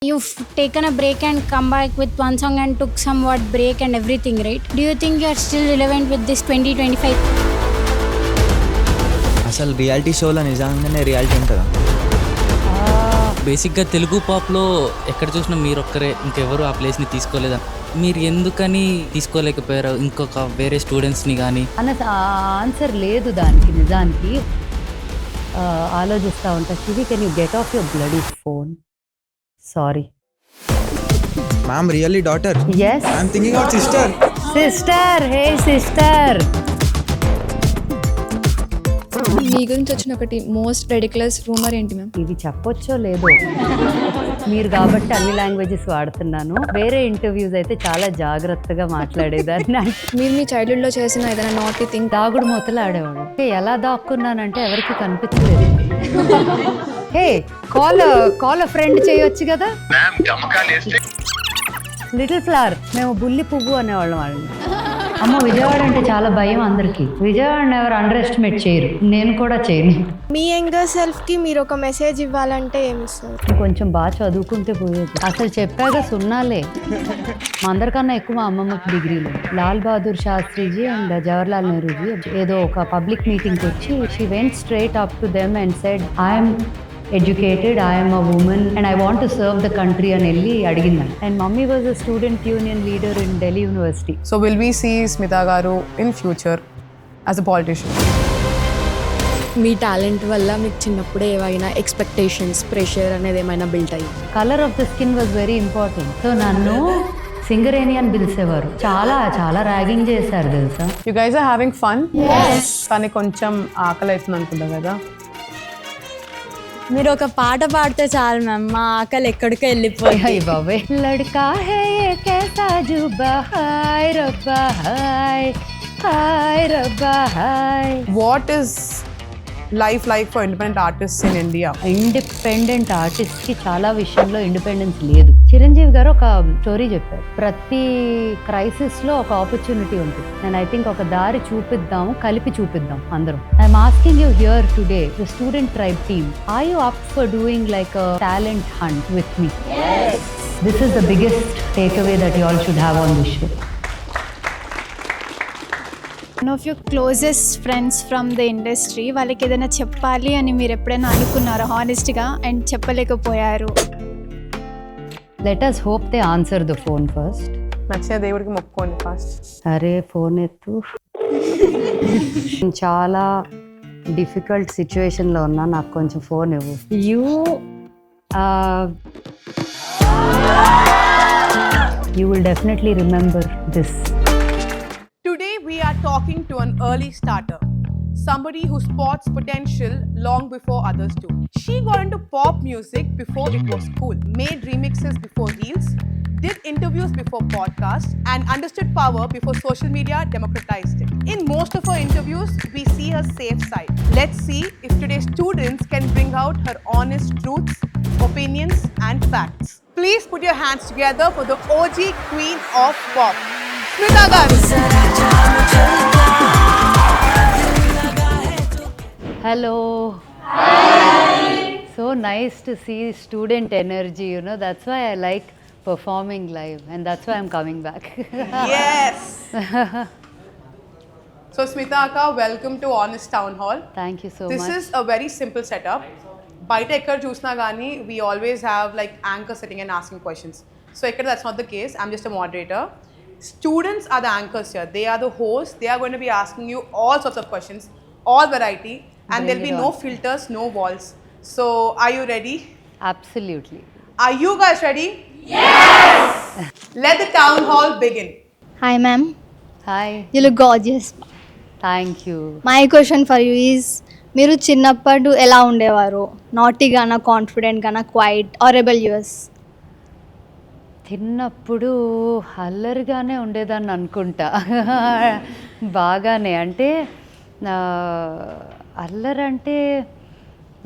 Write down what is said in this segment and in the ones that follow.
You've taken a break and come back with one song and took somewhat break and everything, right? Do you think you are still relevant with this 2025? అసలు reality షోలో నిజంగానే reality ఉంటుందా? బేసిక్గా తెలుగు పాప్లో ఎక్కడ చూసినా మీరు ఒక్కరే, ఇంకెవరు ఆ ప్లేస్ని తీసుకోలేదా? మీరు ఎందుకని తీసుకోలేకపోయారు ఇంకొక వేరే స్టూడెంట్స్ని కానీ? ఆన్సర్ లేదు దానికి. నిజానికి ఆలోచిస్తూ ఉంటా, Shivi can you get off your bloody phone? Sorry ma'am, really daughter? yes I'm thinking out sister. Hey sister. మీ గురించి వచ్చిన ఒకటి మోస్ట్ రెడిక్యులస్ రూమర్ ఏంటి మ్యామ్? ఇది చెప్పొచ్చో లేదో, మీరు కాబట్టి అన్ని లాంగ్వేజెస్ వాడుతున్నాను. వేరే ఇంటర్వ్యూస్ అయితే చాలా జాగ్రత్తగా మాట్లాడేదాన్ని. మీరు మీ చైల్డ్హుడ్లో చేసిన ఏదైనా నాటీ థింగ్? దాగుడు మూతలు ఆడేవాడు. ఎలా దాక్కున్నానంటే ఎవరికి కనిపించలేదు. హే కాల్ ఫ్రెండ్ చేయొచ్చు కదా. లిటిల్ ఫ్లవర్, మేము బుల్లి పువ్వు అనేవాళ్ళం వాళ్ళని. అమ్మ, విజయవాడ అంటే చాలా భయం అందరికి. విజయవాడని ఎవరు అండర్ ఎస్టిమేట్ చేయరు, నేను కూడా చేయను. మీ యంగర్ సెల్ఫ్కి మీరు ఒక మెసేజ్ ఇవ్వాలంటే ఏమి ఇస్తారు? కొంచెం బాగా చదువుకుంటే పోయేది. అసలు చెప్పాక సున్నాలే. మా అందరికన్నా ఎక్కువ మా అమ్మమ్మకి డిగ్రీలు. లాల్ బహదూర్ శాస్త్రిజీ అండ్ జవహర్లాల్ నెహ్రూజీ ఏదో ఒక పబ్లిక్ మీటింగ్కి వచ్చి she went straight up to them and said, I'm educated, I am a woman and I want to serve the country అని వెళ్ళి అడిగిందని. And mummy was a student union leader in Delhi University. So will we see Smita Garu in future as a politician? Me talent వల్ల మీకు చిన్నప్పుడే ఏమైనా expectations, pressure అనేది ఏమైనా built అయ్యి? Colour of the skin was very important. So నన్ను సింగరేణి అని పిలిచేవారు. చాలా చాలా ర్యాగింగ్ చేశారు తెలుసా. You guys are having fun? Yes. కానీ కొంచెం ఆకలి అవుతుంది అనుకుంటా కదా. మీరు ఒక పాట పాడితే చాలు మ్యామ్, మా ఆకలి ఎక్కడికో వెళ్ళిపోయి. బాబాయ్, లడ్కా హై యే कैसा जुबा हाय रब्बा हाय रब्बा हाय. What is life like for independent artists in India? Independent artist కి చాలా విషయంలో ఇండిపెండెన్స్ లేదు. చిరంజీవి గారు ఒక స్టోరీ చెప్పారు, ప్రతి క్రైసిస్ లో ఒక ఆపర్చునిటీ ఉంటుంది. అండ్ ఐ థింక్ ఒక దారి చూపిద్దాం, కలిపి చూపిద్దాం అందరం. I'm asking you here today, the student tribe team, are you up for doing like a talent hunt with me? This is the biggest takeaway that you all should have on this show. One of your closest friends from the industry, వాళ్ళకి ఏదైనా చెప్పాలి అని మీరు ఎప్పుడైనా అనుకున్నారా హానెస్ట్గా and చెప్పలేకపోయారు? Let us hope they answer the phone first. నచ్చిన దేవుడికి మొక్కుకోండి ఫస్ట్. అరే ఫోన్ ఎత్తు. చాలా డిఫికల్ట్ సిచ్యువేషన్లో ఉన్నా, నాకు కొంచెం ఫోన్ ఇవ్వు. You will definitely remember this. Today we are talking to an early starter, somebody who spots potential long before others do. She got into pop music before it was cool, made remixes before reels, did interviews before podcasts, and understood power before social media democratized it. In most of her interviews, we see her safe side. Let's see if today's students can bring out her honest truths, opinions, and facts. Please put your hands together for the OG queen of pop, Smita Garu. Hello. Hi. So nice to see student energy, you know. That's why I like performing live and that's why I'm coming back. Yes. So Smita Akka, welcome to Honest Town Hall. Thank you so This much. is a very simple setup. Baita ekkada chusna gaani we always have like anchor sitting and asking questions. So ekkada that's not the case. I'm just a moderator. Students are the anchors here. They are the hosts. They are going to be asking you all sorts of questions, all variety, and there'll be no filters, no walls. So are you ready? Absolutely. Are you guys ready? Yes! Let the town hall begin. Hi ma'am, Hi. you look gorgeous. Thank you. My question for you is, మీరు చిన్నప్పుడు ఎలా ఉండేవారు? Naughty గానా, confident గానా, quiet or rebellious? తిన్నప్పుడు అల్లరిగానే ఉండేదాన్ని అనుకుంటా. బాగానే, అంటే అల్లరంటే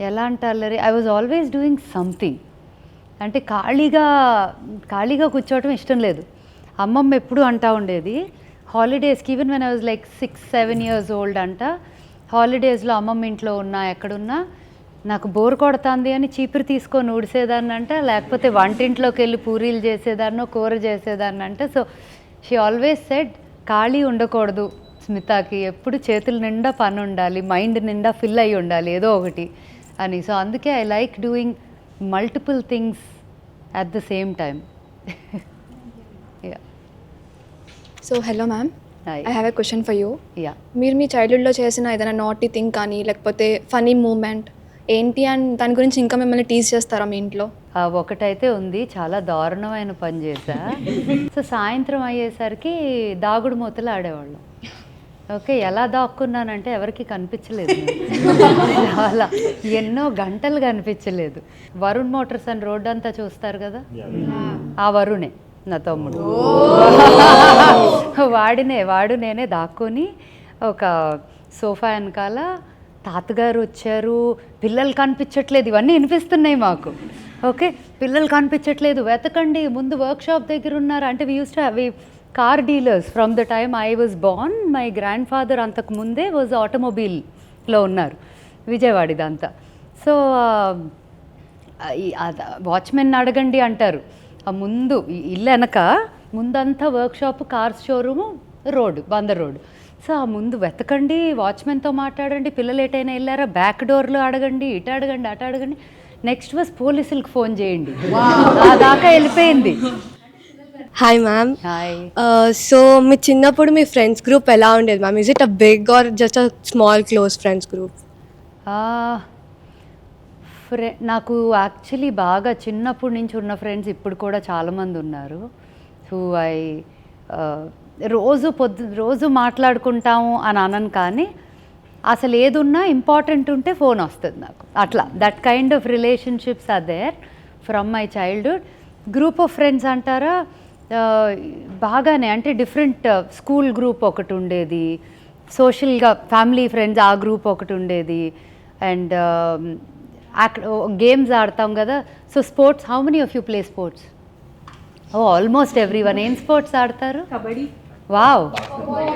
ఎలాంటి అల్లరి, I was always doing something. అంటే ఖాళీగా కూర్చోవటం ఇష్టం లేదు. అమ్మమ్మ ఎప్పుడు అంటూ ఉండేది, హాలిడేస్కి, even when I was like 6-7 years old అంట, హాలిడేస్లో అమ్మమ్మ ఇంట్లో ఉన్నా ఎక్కడున్నా నాకు బోర్ కొడుతుంది అని చీపురు తీసుకొని ఊడిసేదాన్ని అంట, లేకపోతే వంటింట్లోకి వెళ్ళి పూరీలు చేసేదాన్నో కూర చేసేదాన్ని అంట. సో షీ ఆల్వేస్ సెడ్ ఖాళీ ఉండకూడదు స్మితాకి, ఎప్పుడు చేతుల నిండా పని ఉండాలి, మైండ్ నిండా ఫిల్ అయ్యి ఉండాలి ఏదో ఒకటి అని. సో అందుకే I like doing multiple things at the same time. So hello ma'am, Hi. I have a question for you. Yeah మీరు మీ చైల్డ్హుడ్లో చేసిన ఏదైనా నాటీ థింగ్ కానీ లేకపోతే ఫనీ మూమెంట్ ఏంటి అని దాని గురించి ఇంకా మిమ్మల్ని టీజ్ చేస్తారా మీ ఇంట్లో? ఒకటైతే ఉంది, చాలా దారుణమైన పని చేశా. సో సాయంత్రం అయ్యేసరికి దాగుడు మూతలు ఆడేవాళ్ళం. ఓకే, ఎలా దాక్కున్నానంటే ఎవరికి కనిపించలేదు నేను. చాలా ఎన్నో గంటలు కనిపించలేదు. వరుణ్ మోటార్స్ అని రోడ్డు అంతా చూస్తారు కదా, ఆ వరుణే నా తమ్ముడు. వాడు నేనే దాక్కొని ఒక సోఫా వెనకాల, తాతగారు వచ్చారు, పిల్లలు కనిపించట్లేదు, ఇవన్నీ వినిపిస్తున్నాయి మాకు. ఓకే, పిల్లలు కనిపించట్లేదు, వెతకండి, ముందు వర్క్షాప్ దగ్గర ఉన్నారు. అంటే we use to have car dealers from the time I was born. My grand father అంతకు ముందే వాజ్ ఆటోమొబైల్లో ఉన్నారు, విజయవాడ ఇదంతా. సో వాచ్మెన్ అడగండి అంటారు. ఆ ముందు ఇల్లు వెనక ముందంతా workshop, cars showroom, road, Bandar road. So ఆ ముందు వెతకండి, వాచ్మెన్తో మాట్లాడండి, పిల్లలు ఎటైనా వెళ్ళారా, బ్యాక్ డోర్లో అడగండి, ఇటు అడగండి, అటు అడగండి. నెక్స్ట్ వాజ్ పోలీసులకు ఫోన్ చేయండి, ఆ దాకా వెళ్ళిపోయింది. Hi ma'am. హాయ్. సో మీ చిన్నప్పుడు మీ ఫ్రెండ్స్ గ్రూప్ ఎలా ఉండేది ma'am? Is it a big or just a small close friends group? నాకు యాక్చువల్లీ బాగా చిన్నప్పటి నుంచి ఉన్న ఫ్రెండ్స్ ఇప్పుడు కూడా చాలామంది ఉన్నారు. హూ ఐ రోజు మాట్లాడుకుంటాము అని అనను, కానీ అసలు ఏదున్నా ఇంపార్టెంట్ ఉంటే ఫోన్ వస్తుంది నాకు. అట్లా that kind of relationships are there from my childhood. Group of friends అంటారా, బాగానే, అంటే డిఫరెంట్ స్కూల్ గ్రూప్ ఒకటి ఉండేది, సోషల్గా ఫ్యామిలీ ఫ్రెండ్స్ ఆ గ్రూప్ ఒకటి ఉండేది, అండ్ గేమ్స్ ఆడతాం కదా. So sports, how many of you play sports? Oh almost everyone. ఏం స్పోర్ట్స్ ఆడతారు? Kabaddi. Wow.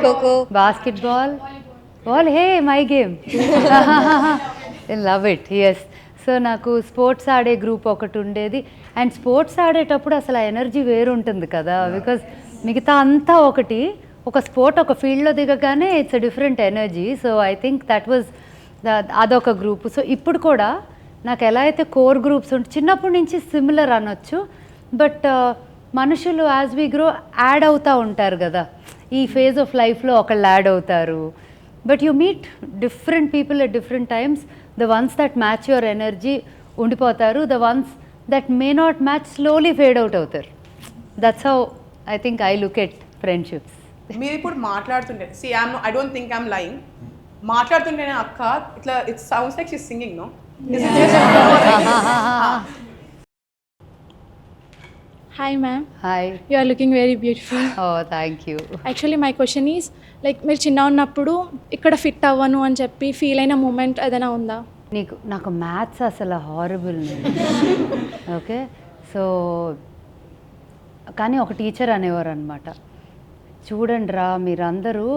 Kho kho. Basketball. All hey my game. Love it. Yes. So నాకు స్పోర్ట్స్ ఆడే గ్రూప్ ఒకటి ఉండేది. అండ్ స్పోర్ట్స్ ఆడేటప్పుడు అసలు ఆ ఎనర్జీ వేరు ఉంటుంది కదా, బికాజ్ మిగతా అంతా ఒకటి, ఒక స్పోర్ట్ ఒక ఫీల్డ్లో దిగగానే it's a different energy. So I think that was అదొక గ్రూప్. సో ఇప్పుడు కూడా నాకు ఎలా అయితే కోర్ గ్రూప్స్ ఉంటాయి, చిన్నప్పటి నుంచి సిమిలర్ అనొచ్చు, బట్ మనుషులు యాజ్ వీ గ్రో యాడ్ అవుతూ ఉంటారు కదా. ఈ ఫేజ్ ఆఫ్ లైఫ్లో ఒకళ్ళు యాడ్ అవుతారు, but you meet different people at different times. The ones that match your energy ఉండిపోతారు, the ones that may not match slowly fade out అవుతారు. That's how I think I look at friendships. మీరు ఇప్పుడు మాట్లాడుతుంటే, see I don't think I'm lying, మాట్లాడుతుంటేనే అక్క ఇట్లా it sounds like she singing, no? Hi ma'am, hi. you are looking very beautiful. Oh thank you. Actually my question is, like మీరు చిన్న ఉన్నప్పుడు ఇక్కడ ఫిట్ అవ్వను అని చెప్పి ఫీల్ అయిన మూమెంట్ ఏదైనా ఉందా? నాకు మ్యాథ్స్ అసలు హారబుల్. ఓకే, సో కానీ ఒక టీచర్ అనేవారు అనమాట, చూడండి రా మీరందరూ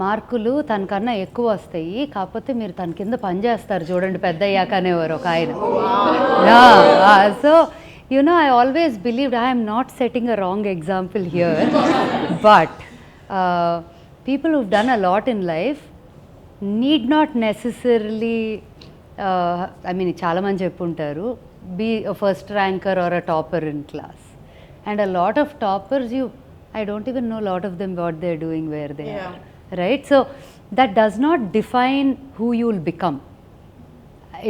మార్కులు తనకన్నా ఎక్కువ వస్తాయి, కాకపోతే మీరు తన కింద పని చేస్తారు చూడండి పెద్ద అయ్యాక అనేవారు ఒక ఆయన. So you know, I always believed, I am not setting a wrong example here, but people who've done a lot in life need not necessarily, I mean, చాలా మంది చెప్పుంటారు, be a first ranker or a topper in class. And a lot of toppers, I don't even know a lot of them what they're doing where they are, right? So that does not define who you will become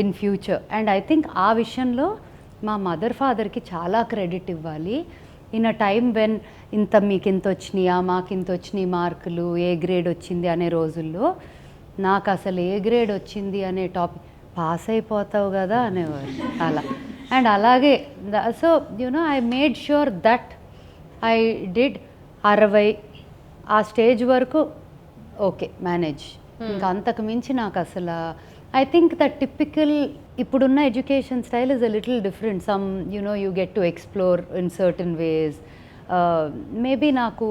in future. And I think ఆ విషయంలో మా mother ఫాదర్కి చాలా credit ఇవ్వాలి. In a time when మీకు ఇంత వచ్చినాయా, మాకు ఇంత వచ్చినాయి మార్కులు, ఏ గ్రేడ్ వచ్చింది అనే రోజుల్లో నాకు అసలు ఏ గ్రేడ్ వచ్చింది అనే టాపిక్, పాస్ అయిపోతావు కదా అనేవారు అలా. అండ్ అలాగే so you know I made sure that I did 60 ఆ స్టేజ్ వరకు ఓకే మేనేజ్, ఇంకా అంతకు మించి నాకు అసలు ఐ థింక్ దట్ టిపికల్ ఇప్పుడున్న education style is a little different. Some you know you get to explore in certain ways. Maybe నాకు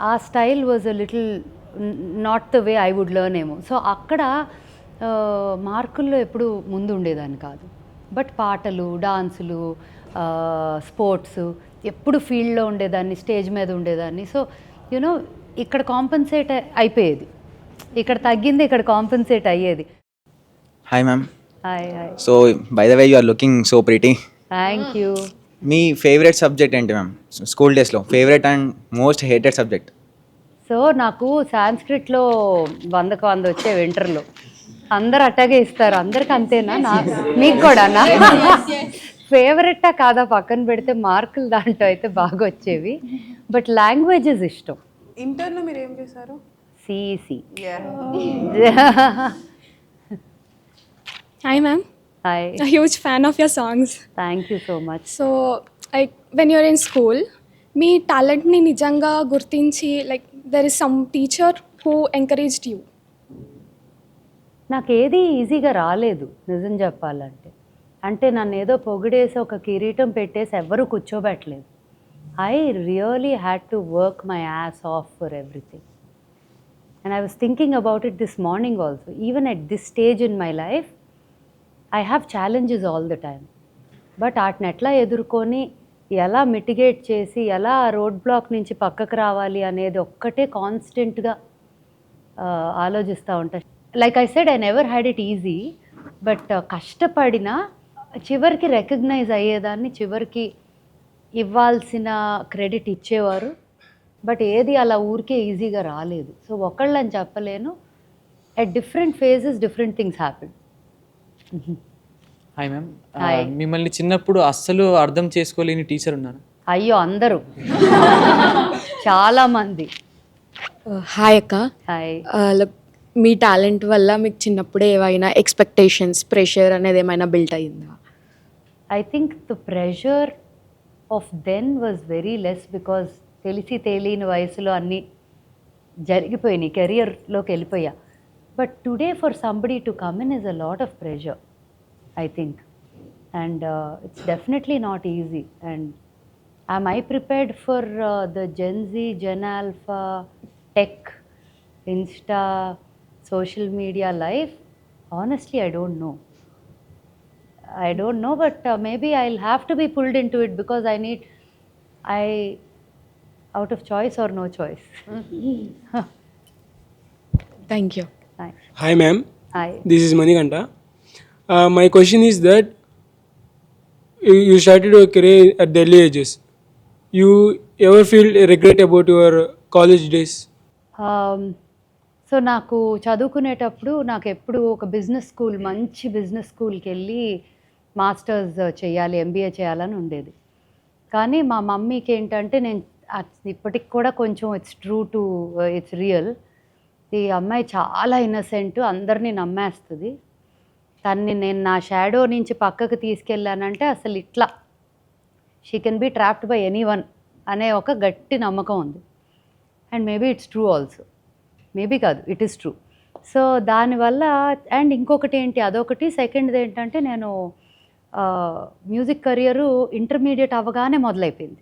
ఆ style was a little not the way I would learn ఏమో. So అక్కడ మార్కుల్లో ఎప్పుడు ముందు ఉండేదాన్ని కాదు. బట్ పాటలు, డాన్సులు, స్పోర్ట్స్ ఎప్పుడు ఫీల్డ్లో ఉండేదాన్ని, స్టేజ్ మీద ఉండేదాన్ని. సో యూనో ఇక్కడ కాంపెన్సేట్ అయిపోయేది, ఇక్కడ తగ్గింది ఇక్కడ కాంపెన్సేట్ అయ్యేది. Hi ma'am. Hi hi. So by the way you are looking so pretty. Thank you. మీ ఫేవరెట్ సబ్జెక్ట్ ఏంటి మ్యామ్ స్కూల్ డేస్లో? Favourite and most hated subject? So నాకు సాంస్క్రిట్లో 100కు 100 వచ్చే వింటర్లో. అందరు అట్టాగే ఇస్తారు, అందరికి అంతేనా? మీకు కూడా నా ఫేవరెట్టా కాదా పక్కన పెడితే మార్కులు దాంట్లో అయితే బాగా వచ్చేవి. బట్ లాంగ్వేజెస్ ఇష్టం. ఇంటర్లో మీరు ఏం చేశారు? CEC. Hi ma'am, hi. a huge fan of your songs. Thank you so much. So, like when you're in school, మీ టాలెంట్ని నిజంగా గుర్తించి like there is some teacher who encouraged you. నాకు ఏది ఈజీగా రాలేదు నిజం చెప్పాలంటే. అంటే నన్ను ఏదో పొగిడేసి ఒక కిరీటం పెట్టేసి ఎవ్వరూ కూర్చోబెట్టలేదు. I really had to work my ass off for everything. And I was thinking about it this morning also. Even at this stage in my life I have challenges all the time. But వాటిని ఎట్లా ఎదుర్కొని ఎలా mitigate చేసి ఎలా road black నుంచి పక్కకు రావాలి అనేది ఒక్కటే కాన్స్టెంట్గా ఆలోచిస్తూ ఉంటాను. Like I said, I never had it easy. But కష్టపడినా చివరికి రికగ్నైజ్ అయ్యేదాన్ని, చివరికి ఇవ్వాల్సిన క్రెడిట్ ఇచ్చేవారు. బట్ ఏది అలా ఊరికే ఈజీగా రాలేదు. సో ఒకళ్ళని చెప్పలేను. At different phases different things happen. Hi ma'am. Hi. మిమ్మల్ని చిన్నప్పుడు అస్సలు అర్థం చేసుకోలేని టీచర్ ఉన్నారు? అయ్యో అందరూ, చాలామంది. హాయ్ అక్క. హాయ్. మీ టాలెంట్ వల్ల మీకు చిన్నప్పుడే ఏమైనా ఎక్స్పెక్టేషన్స్, ప్రెషర్ అనేది ఏమైనా బిల్ట్ అయ్యిందా? I think the pressure of then was very less because తెలిసి తెలియని వయసులో అన్నీ జరిగిపోయినాయి, కెరియర్లోకి వెళ్ళిపోయా. But today for somebody to come in is a lot of pressure, I think. And it's definitely not easy. And am I prepared for the Gen Z, Gen Alpha, tech, Insta, social media life? Honestly, I don't know. But maybe I'll have to be pulled into it because out of choice or no choice. Thank you. Thanks. Hi ma'am, Hi. this is Manikanta. My question is that you started your career at the early ages. You ever feel regret about your college days? So నాకు చదువుకునేటప్పుడు నాకు ఎప్పుడు ఒక business school, మంచి business స్కూల్కి వెళ్ళి masters చేయాలి, MBA చేయాలని ఉండేది. కానీ మా మమ్మీకి ఏంటంటే, నేను ఇప్పటికి కూడా కొంచెం ఇట్స్ రియల్, ఈ అమ్మాయి చాలా ఇన్నసెంట్, అందరినీ నమ్మేస్తుంది, తన్ని నేను నా షాడో నుంచి పక్కకు తీసుకెళ్ళానంటే అసలు ఇట్లా she can be trapped by anyone అనే ఒక గట్టి నమ్మకం ఉంది. And maybe it's true also, maybe కాదు, ఇట్ ఈస్ ట్రూ. సో దానివల్ల, అండ్ ఇంకొకటి ఏంటి, అదొకటి. సెకండ్ది ఏంటంటే, నేను మ్యూజిక్ కెరియరు ఇంటర్మీడియట్ అవ్వగానే మొదలైపోయింది.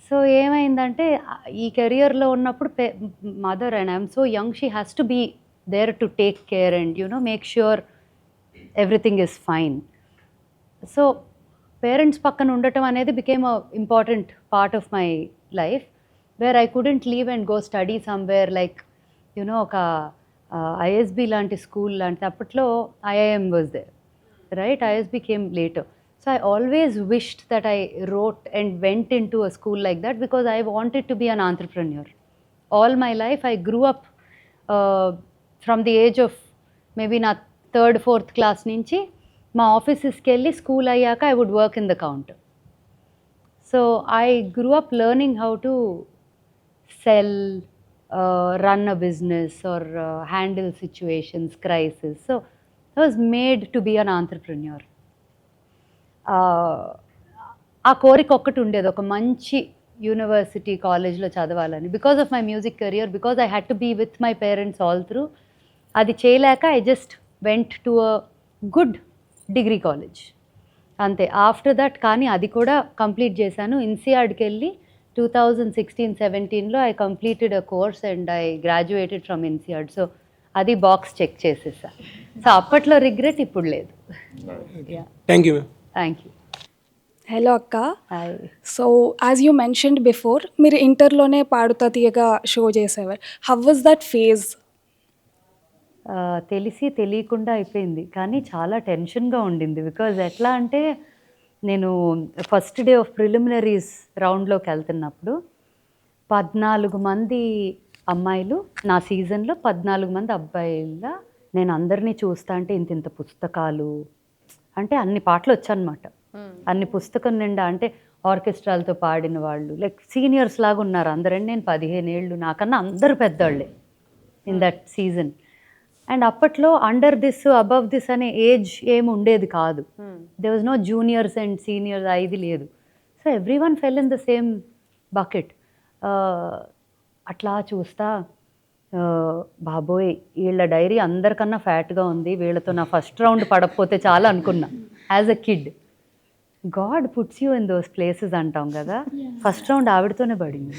సో ఏమైందంటే, ఈ కెరియర్లో ఉన్నప్పుడు mother and I'm so young, she has to be there to take care and make sure everything is fine. So parents పక్కన ఉండటం అనేది became a important part of my life, where I couldn't leave and go study somewhere like ఒక ISB లాంటి school లాంటి. అప్పట్లో IIM was there, right? ISB came later. So I always wished that I wrote and went into a school like that because I wanted to be an entrepreneur. All my life I grew up from the age of maybe na 3rd, 4th class nunchi ma offices ki velli school ayyaka I would work in the counter. So I grew up learning how to sell, run a business or handle situations, crisis. So I was made to be an entrepreneur. ఆ కోరిక ఒక్కటి ఉండేది, ఒక మంచి university కాలేజ్లో చదవాలని. Because of my music career, because I had to be with my parents all through. అది చేయలేక I just went to a good degree college, అంతే. ఆఫ్టర్ దట్ కానీ అది కూడా కంప్లీట్ చేశాను. ఇన్సియాడ్కి వెళ్ళి 2016-17లో I completed a course and I graduated from INSEAD. So అది బాక్స్ చెక్ చేసేసా. సో అప్పట్లో రిగ్రెట్, ఇప్పుడు లేదు. Thank you ma'am. Thank you. Hello అక్క. Hi. So as you mentioned before, మీరు ఇంటర్లోనే పాడుతా తీయగా షో చేసేవారు. How was that phase? తెలిసి తెలియకుండా అయిపోయింది, కానీ చాలా టెన్షన్గా ఉండింది. బికాజ్ ఎట్లా అంటే, నేను ఫస్ట్ డే ఆఫ్ ప్రిలిమినరీస్ రౌండ్లోకి వెళ్తున్నప్పుడు 14 మంది అమ్మాయిలు, నా సీజన్లో 14 మంది అబ్బాయిల, నేను అందరినీ చూస్తా అంటే ఇంత పుస్తకాలు, అంటే అన్ని పాటలు వచ్చనమాట. అన్ని పుస్తకం నిండా, అంటే ఆర్కెస్ట్రాలతో పాడిన వాళ్ళు, లైక్ సీనియర్స్ లాగా ఉన్నారు అందరండి. నేను 15 ఏళ్ళు, నాకన్నా అందరూ పెద్దవాళ్ళే ఇన్ దట్ సీజన్. అండ్ అప్పట్లో అండర్ దిస్ అబవ్ దిస్ అనే ఏజ్ ఏమి ఉండేది కాదు. There was no juniors and seniors, ఇది లేదు. So every one fell in the same bucket. అట్లా చూస్తా, బాబోయ్ వీళ్ళ డైరీ అందరికన్నా ఫ్యాట్గా ఉంది, వీళ్ళతో నా ఫస్ట్ రౌండ్ పడకపోతే చాలా అనుకున్నా as a kid. God puts you in those places అంటాం కదా. ఫస్ట్ రౌండ్ ఆవిడతోనే పడింది.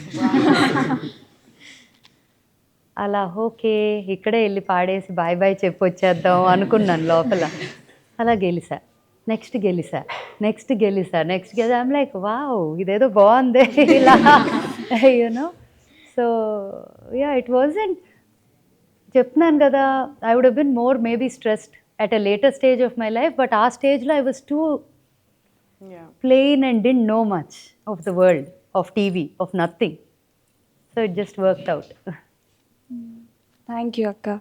అలా ఓకే ఇక్కడే వెళ్ళి పాడేసి బాయ్ బాయ్ చెప్పొచ్చేద్దాం అనుకున్నాను లోపల. అలా గెలిసా, నెక్స్ట్ గెలిసా, నెక్స్ట్ ఐమ్ లైక్ వావ్ ఇదేదో బాగుంది ఇలా, you know. So yeah, it wasn't, చెప్తున్నాను కదా, I would have been more maybe stressed at a later stage of my life, but our stage lo I was too plain and didn't know much of the world, of TV, of nothing. So it just worked out. Thank you akka.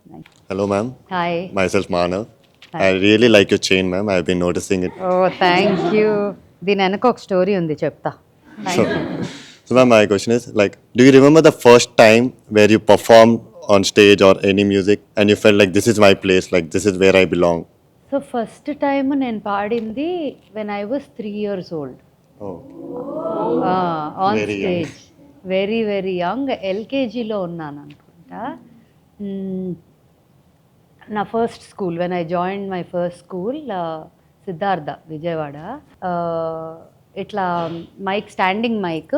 Hello ma'am. Hi. Myself Manav. I really like your chain ma'am. I've been noticing it. Oh, thank you. దీని వెనక ఒక story ఉంది, చెప్తా. So ma'am, my question is like, do you remember the first time where you performed on stage or any music and you felt like this is my place, like this is where I belong? So first time నేను పాడింది when I was 3 years old. Oh. On Very stage, very very young, ఎల్కేజీలో ఉన్నాను అనుకుంటా. నా first school, when I join my first school Siddhartha Vijayawada. ఇట్లా mike, standing mic,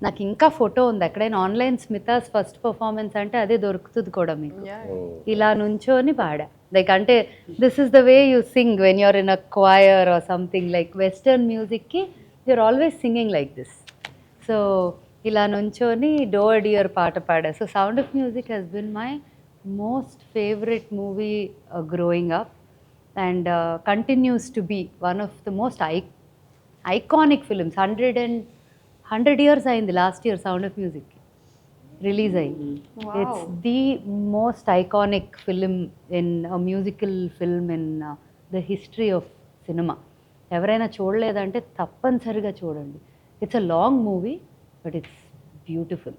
నాకు ఇంకా photo ఉంది ఎక్కడైనా ఆన్లైన్, స్మితాస్ ఫస్ట్ పర్ఫార్మెన్స్ అంటే అదే దొరుకుతుంది కూడా మీకు. ఇలా నుంచోని పాడా, లైక్ అంటే this is the way you sing when you're in a choir or something, like western మ్యూజిక్కి you're always singing like this. So ఇలా నుంచోని డోర్ డియర్ పాట పాడా. So Sound of Music has been my most favourite movie growing up and continues to be one of the most iconic films. 100 years అయింది last year Sound of Music release అయ్యి. It's the most iconic film in musical film in the history of cinema. ఎవరైనా చూడలేదంటే తప్పనిసరిగా చూడండి. It's a long movie but it's beautiful.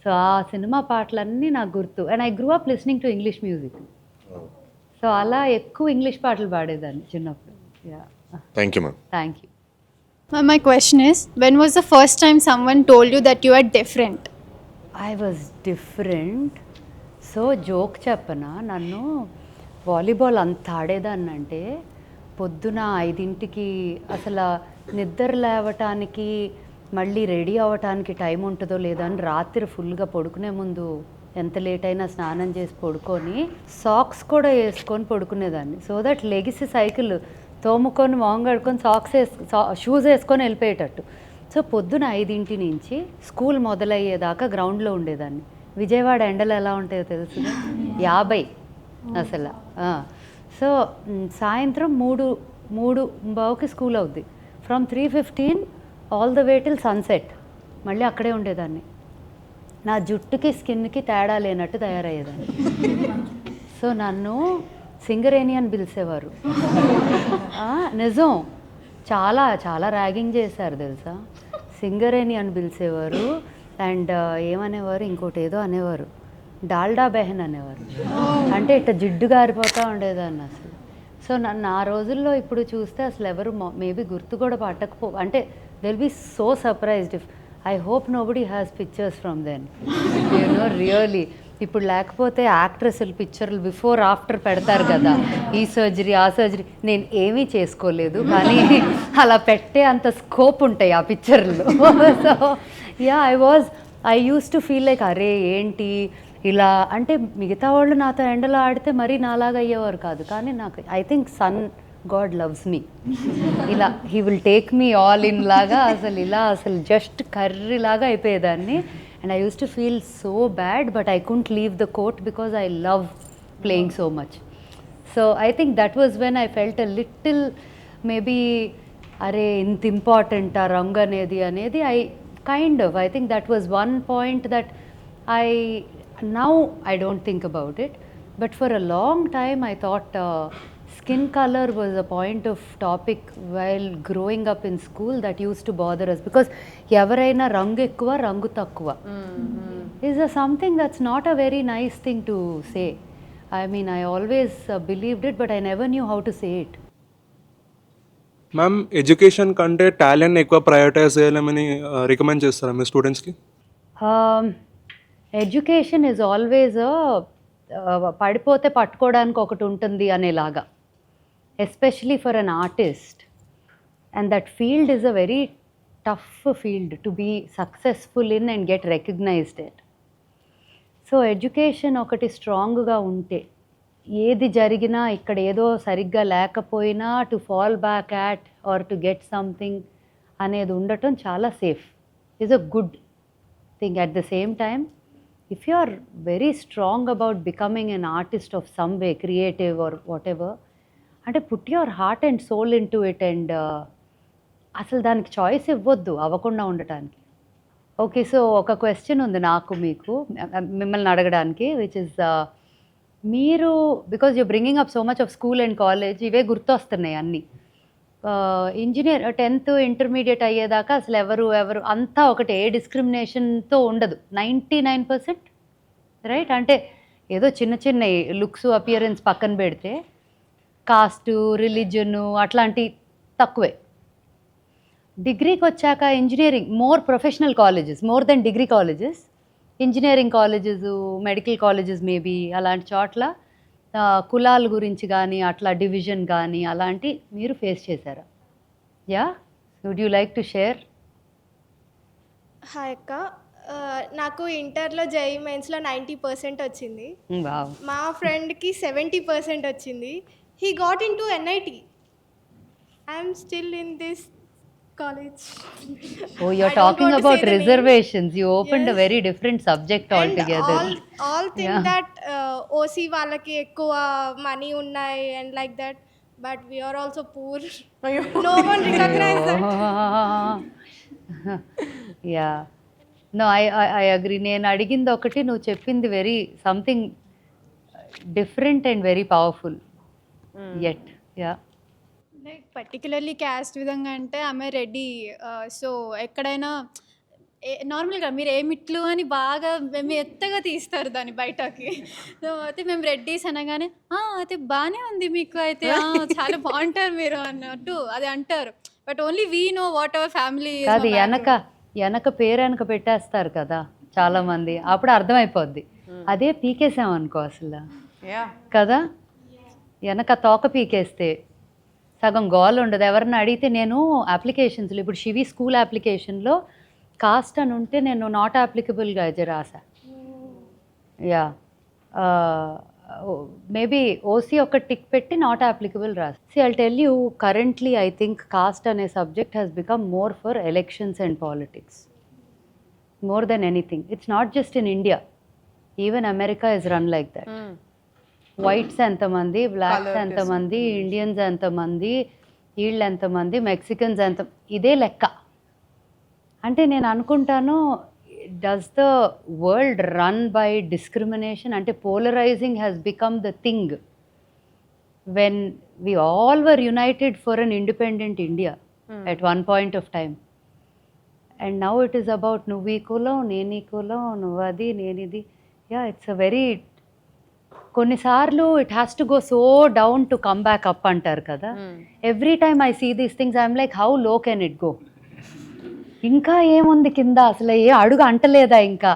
So ఆ cinema పాటలన్నీ నాకు గుర్తు. And I grew up listening to English music. So అలా ఎక్కువ English పాటలు పాడేదాన్ని చిన్నప్పుడు. Thank you ma'am. Thank you. My question is, when was the first time someone told you that you are different? I was different. So joke చెప్పనా, నన్ను volleyball అంత ఆడేదాన్నంటే పొద్దున 5ంటికి అసలు నిద్ర లేవటానికి, మళ్ళీ రెడీ అవ్వటానికి టైం ఉంటుందో లేదో అని రాత్రి ఫుల్గా పడుకునే ముందు ఎంత లేట్ అయినా స్నానం చేసి పడుకొని సాక్స్ కూడా వేసుకొని పడుకునేదాన్ని. సో దట్ లెగిసి సైకిల్ తోముకొని మొహం కడుకొని షూస్ వేసుకొని వెళ్ళిపోయేటట్టు. సో పొద్దున 5 నుంచి స్కూల్ మొదలయ్యేదాకా గ్రౌండ్లో ఉండేదాన్ని. విజయవాడ ఎండలు ఎలా ఉంటాయో తెలుసు, 50 అసలు. సో సాయంత్రం 3:15కి స్కూల్ అవుద్ది. From 3:15 all the way till sunset మళ్ళీ అక్కడే ఉండేదాన్ని. నా జుట్టుకి స్కిన్కి తేడా లేనట్టు తయారయ్యేదాన్ని. సో నన్ను సింగరేణి అని పిలిచేవారు. నిజం, చాలా చాలా ర్యాగింగ్ చేశారు తెలుసా. సింగరేణి అని పిలిచేవారు. అండ్ ఏమనేవారు, ఇంకోటి ఏదో అనేవారు, డాల్డా బెహన్ అనేవారు. అంటే ఇట్లా జిడ్డు గారిపోతూ ఉండేదాన్ని అసలు. సో నన్ను ఆ రోజుల్లో ఇప్పుడు చూస్తే అసలు ఎవరు మేబీ గుర్తు కూడా పట్టకపో, అంటే they will be so surprised if, I hope nobody has pictures from then, you know, really. ఇప్పుడు లేకపోతే యాక్ట్రెస్లు పిక్చర్లు బిఫోర్ ఆఫ్టర్ పెడతారు కదా, ఈ సర్జరీ ఆ సర్జరీ. నేను ఏమీ చేసుకోలేదు, కానీ అలా పెట్టే అంత స్కోప్ ఉంటాయి ఆ పిక్చర్లో. So yeah, I used to feel like అరే ఏంటి ఇలా అంటే మిగతా వాళ్ళు నాతో ఎండలో ఆడితే మరీ నాలాగా అయ్యేవారు కాదు, కానీ నాకు I think sun god loves me, ఇలా he will take me all in లాగా అసలు ఇలా అసలు జస్ట్ కర్రీ లాగా అయిపోయేదాన్ని. And I used to feel so bad, but I couldn't leave the court because I love playing so much. So I think that was when I felt a little maybe అరే ఇంత important ఆ రంగు అనేది I kind of I think that was one point that now I don't think about it, but for a long time I thought skin color was a point of topic while growing up in school that used to bother us, because evaraina rangu ekkuva rangu takkuva is something that's not a very nice thing to say. I mean, I always believed it, but I never knew how to say it. Ma'am, education కంటే talent ఎక్కువ prioritise చేయాలని recommend చేస్తారా మీ స్టూడెంట్స్కి? Education is always పడిపోతే పట్టుకోవడానికి ఒకటి ఉంటుంది అనేలాగా, especially for an artist. And that field is a very tough field to be successful in and get recognised it. So education ఒకటి స్ట్రాంగ్గా ఉంటే ఏది జరిగినా ఇక్కడ ఏదో సరిగ్గా లేకపోయినా to fall back at or to get something అనేది ఉండటం చాలా safe, is a good thing. At the same time, if you are very strong about becoming an artist of some way, creative or whatever, అంటే put your heart and soul into it and అసలు దానికి choice ఇవ్వద్దు అవ్వకుండా ఉండటానికి. Okay, so ఒక question ఉంది నాకు మీకు మిమ్మల్ని అడగడానికి, విచ్ ఇస్ మీరు because you bringing up so much of school and college, ఇవే గుర్తొస్తున్నాయి అన్నీ. ఇంజనీర్ 10th ఇంటర్మీడియట్ అయ్యేదాకా అసలు ఎవరు అంతా ఒకటే, ఏ డిస్క్రిమినేషన్తో ఉండదు 99%, రైట్? అంటే ఏదో చిన్న లుక్స్ అపియరెన్స్ పక్కన పెడితే కాస్టు రిలీజను అట్లాంటి తక్కువే. డిగ్రీకి వచ్చాక engineering, more professional colleges more than degree colleges, engineering colleges, medical colleges maybe, అలాంటి చోట్ల కులాల గురించి కానీ అట్లా డివిజన్ కానీ అలాంటి మీరు ఫేస్ చేశారా? Yeah, would you like to share? Hi అక్క, నాకు ఇంటర్లో జేఈ మెయిన్స్లో 90% వచ్చింది. మా ఫ్రెండ్కి 70% వచ్చింది. He got in to NIT. I'm still in this college. Oh, you're talking about reservations. You opened a very different subject altogether. All think that OC వాళ్ళకి ఎక్కువ మనీ ఉన్నాయి and like that, but we are also poor. No one recognize that. Yeah. No, I agree. నేను అడిగింది ఒకటి, నువ్వు చెప్పింది very something different and very powerful yet. Yeah, like particularly caste విధంగా అంటే ఆమె రెడీ. సో ఎక్కడైనా నార్మల్గా మీరు ఏమిట్లు అని బాగా మేము ఎత్తగా తీస్తారు దాన్ని బయటకి. సో అయితే మేము రెడ్డీస్ అనగానే అయితే బాగానే ఉంది మీకు, అయితే చాలా బాగుంటారు మీరు అన్నట్టు అది అంటారు. But only we know what our family. అది వెనక పేరు వెనక పెట్టేస్తారు కదా చాలామంది, అప్పుడు అర్థమైపోద్ది. అదే పీకేసాం అనుకో అసలు కదా, వెనక తోక పీకేస్తే సగం గోల్ ఉండదు. ఎవరన్నా అడిగితే నేను అప్లికేషన్స్లో ఇప్పుడు శివి స్కూల్ అప్లికేషన్లో కాస్ట్ అని ఉంటే నేను నాట్ అప్లికబుల్గా రాసా. యా, మేబీ ఓసీ ఒక టిక్ పెట్టి నాట్ అప్లికబుల్ రాసా. See I'll tell you, currently I think caste అనే subject has become more for elections and politics more than anything. It's not just in India, even America is run like that. Whites ఎంతమంది, blacks ఎంతమంది, Indians ఎంతమంది, వీళ్ళు ఎంతమంది, Mexicans ఎంత, ఇదే లెక్క. అంటే నేను అనుకుంటాను, does the world run by discrimination? అంటే polarising has become the thing when we all were united for an independent India at one point of time. And now it is about నువ్వు ఈ కులం, నేను ఈ కులం, నువ్వు అది, నేను ఇది. యా, ఇట్స్ అ వెరీ, కొన్నిసార్లు it has to go so down to come back up అంటారు కదా. Every time I see these things I'm like, how low can it go? ఇంకా ఏముంది కింద, అసలు ఏ అడుగు అంటలేదా ఇంకా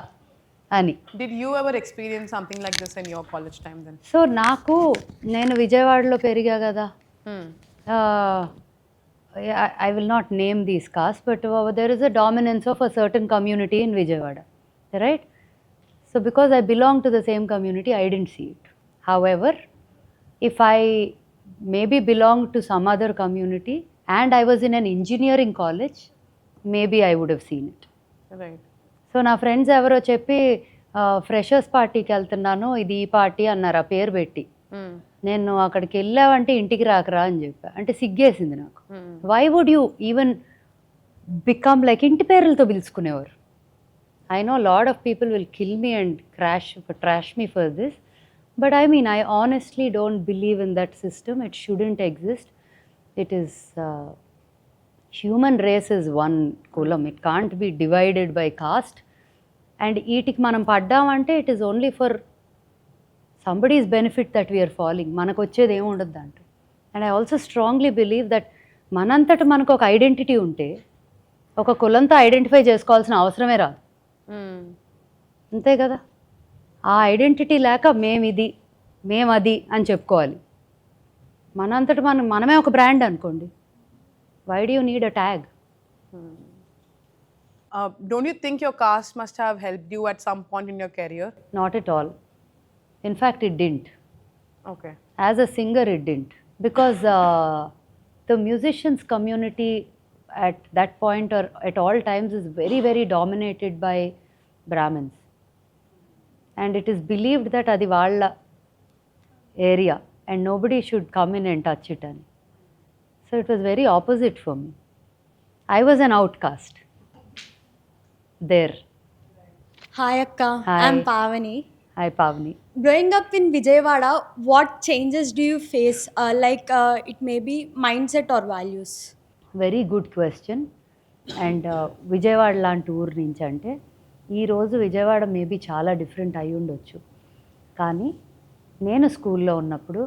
అని. Did you ever experience something like this in your college time then? So నేను విజయవాడలో పెరిగా కదా. I will not name these castes, but there is a dominance of a certain community in Vijayawada, right? So because I belong to the same community, I didn't see it. However, if I maybe belonged to some other community and I was in an engineering college, maybe I would have seen it. Right. So నా friends ఎవరో చెప్పి freshers పార్టీకి వెళ్తున్నాను, ఇది ఈ party అన్నారు ఆ పేరు పెట్టి. నేను అక్కడికి వెళ్ళావంటే ఇంటికి రాకరా అని చెప్పా. అంటే సిగ్గేసింది నాకు. Why would you even become like ఇంటి పేర్లతో పిలుచుకునేవారు. I know lot of people will kill me and trash me for this, but I mean I honestly don't believe in that system. It shouldn't exist. It is human race is one కులం. It can't be divided by caste. And వీటికి మనం పడ్డామంటే it is only for somebody's benefit that we're following. మనకు వచ్చేది ఏమి ఉండదు దాంట్లో. And I also strongly believe that మనంతట మనకు ఒక ఐడెంటిటీ ఉంటే ఒక కులంతో ఐడెంటిఫై చేసుకోవాల్సిన అవసరమే రాదు. అంతే కదా. ఆ ఐడెంటిటీ లేక మేమిది మేమది అని చెప్పుకోవాలి. మనంతట మనమే ఒక బ్రాండ్ అనుకోండి. Why do you need a tag? Don't you think your caste must have helped you at some point in your career? Not at all. In fact, it didn't. Okay. As a singer, it didn't. Because the musicians community at that point or at all times is very, very dominated by Brahmins. And it is believed that adi valla area and nobody should come in and touch it. So it was very opposite for me. I was an outcast there. Hi Akka, Hi. I'm Pavani. Hi Pavani. Growing up in Vijayawada, what changes do you face? It may be mindset or values. Very good question. And Vijayawada లాంటి ఊరు నుంచి అంటే ఈరోజు Vijayawada maybe చాలా different అయి ఉండొచ్చు. కానీ నేను స్కూల్లో ఉన్నప్పుడు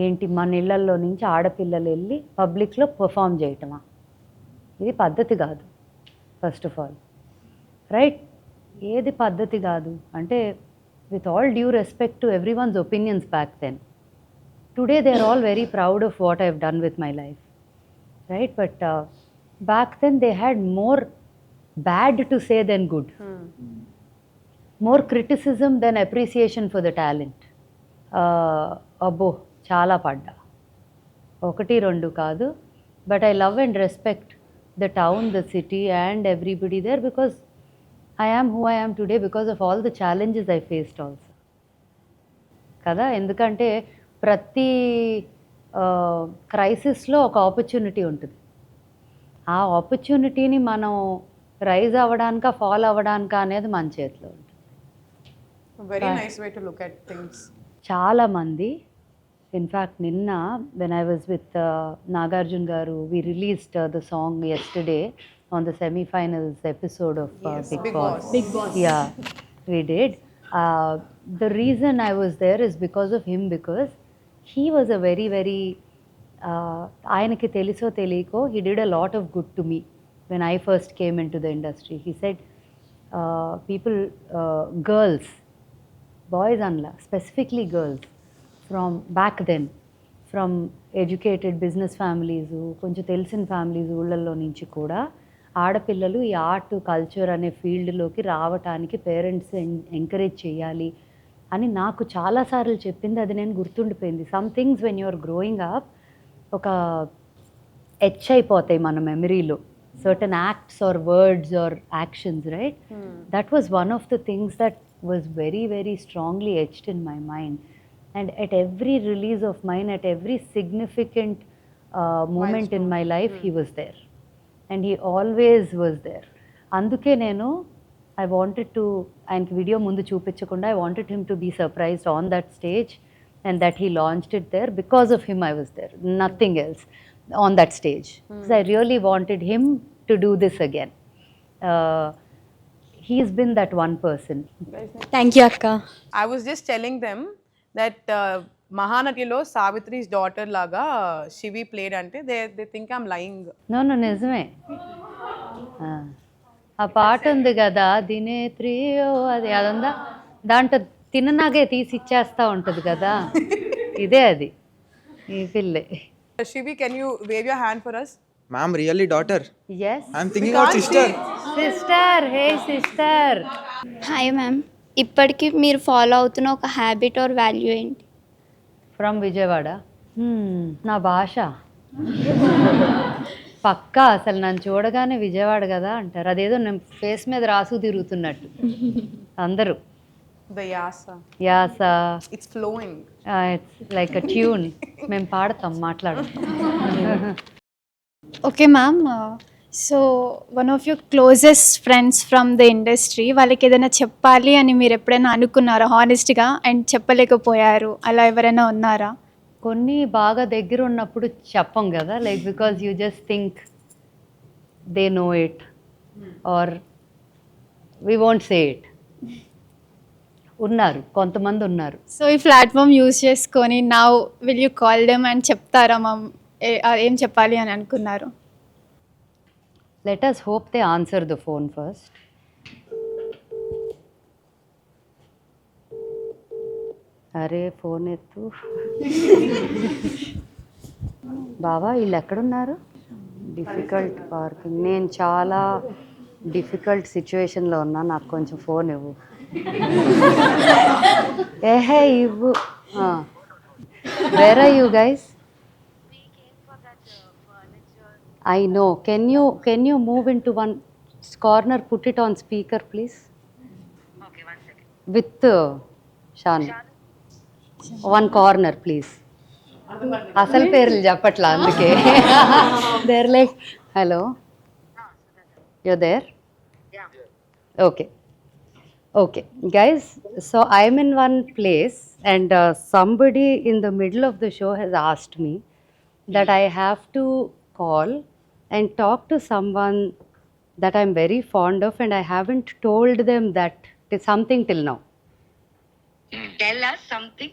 ఏంటి మన ఇళ్ళల్లో నుంచి ఆడపిల్లలు వెళ్ళి పబ్లిక్లో పర్ఫామ్ చేయటమా? ఇది పద్ధతి కాదు. ఫస్ట్ ఆఫ్ ఆల్ రైట్, ఏది పద్ధతి కాదు అంటే with all due respect to everyone's opinions back then. Today they are all very proud of what I have done with my life. Right, but back then they had more bad to say than good. More criticism than appreciation for the talent. Abbo chala padda, ఒకటి రెండు కాదు. But I love and respect the town, the city and everybody there because I am who I am today because of all the challenges I faced also. కదా, ఎందుకంటే ప్రతి క్రైసిస్లో ఒక opportunity ఉంటుంది. ఆ ఆపర్చునిటీని మనం రైజ్ అవ్వడానిక ఫాలో అవ్వడానిక అనేది మన చేతిలో ఉంటుంది. Very nice way to look at things. చాలామంది ఇన్ఫ్యాక్ట్ నిన్న when I was with Nagarjuna గారు we released the song yesterday on the semi-finals episode of Big Boss. Yeah, we did. The reason I was there is because of him, because he was a very, very ఆయనకి తెలుసో తెలియకో he did a lot of good to me when I first came into the industry. He said people, girls, boys anla, specifically girls from back then, from educated business families, కొంచెం తెలిసిన families ఊళ్ళల్లో నుంచి కూడా ఆడపిల్లలు ఈ art culture అనే ఫీల్డ్లోకి రావటానికి పేరెంట్స్ ఎంకరేజ్ చేయాలి అని నాకు చాలాసార్లు చెప్పింది. అది నేను గుర్తుండిపోయింది. Some things when you're growing up ఒక ఎచ్ అయిపోతాయి మన మెమరీలో, certain acts or words or actions, right? That was one of the things that was very very strongly etched in my mind. And at every release of mine, at every significant moment in my life, he was there. And he always was there. అందుకే నేను I wanted to, ఆయనకి video ముందు చూపించకుండా I wanted him to be surprised on that stage and that he launched it there. Because of him I was there, nothing else on that stage. So I really wanted him to do this again. He's been that one person. Thank you, Akka. I was just telling them that Mahanatilo Savitri's daughter laga Shivi played ante they think I'm lying. No, నిజమే. ఆ పాట ఉంది కదా దినేత్రియో, అది అదంతా దాంట్లో తిననాగే తీసి ఇచ్చేస్తూ ఉంటుంది కదా, ఇదే అది ఈ పిల్లే. Shivi, can you wave your hand for us? Ma'am, really daughter? Yes. I'm thinking about sister. Sister, hey sister. Hi ma'am. ఇప్పటికీ మీరు ఫాలో అవుతున్న ఒక హ్యాబిట్ ఆర్ వాల్యూ ఏంటి? ఫ్రమ్ విజయవాడ. నా భాష పక్కా అసలు నన్ను చూడగానే విజయవాడ కదా అంటారు. అదేదో నేను ఫేస్ మీద రాసు తిరుగుతున్నట్టు అందరూ. The yasa. యాస, It's flowing. It's like a tune. మేము పాడతాం, మాట్లాడతాం. Okay ma'am, so one of your closest friends from the industry, వాళ్ళకి ఏదైనా చెప్పాలి అని మీరు ఎప్పుడైనా అనుకున్నారా హానెస్ట్గా అండ్ చెప్పలేకపోయారు, అలా ఎవరైనా ఉన్నారా? కొన్ని బాగా దగ్గర ఉన్నప్పుడు చెప్పం కదా, like because you just think they know it or we won't say it. ఉన్నారు, కొంతమంది ఉన్నారు. సో ఈ ప్లాట్ఫామ్ యూజ్ చేసుకొని now will you call them and చెప్తారా మ్యామ్ ఏం చెప్పాలి అని అనుకున్నారు? Let us hope they answer the phone first. అరే ఫోన్ ఎత్తు. బావా వీళ్ళు ఎక్కడున్నారు? Difficult parking. నేను చాలా డిఫికల్ట్ సిచ్యువేషన్లో ఉన్నా, నాకు కొంచెం ఫోన్ ఇవ్వు. ఏహే ఇవ్వు. Where are you guys? I know. Can you move into one corner, put it on speaker, please? Okay, one second. With Shan. One corner, please. అసలు పేర్లు చెప్పట్లా అందుకే. They're like, hello. You're there? Yeah. Okay. Guys, so I'm in one place and somebody in the middle of the show has asked me that I have to call and talk to someone that I'm very fond of, and I haven't told them that something till now. Tell us something.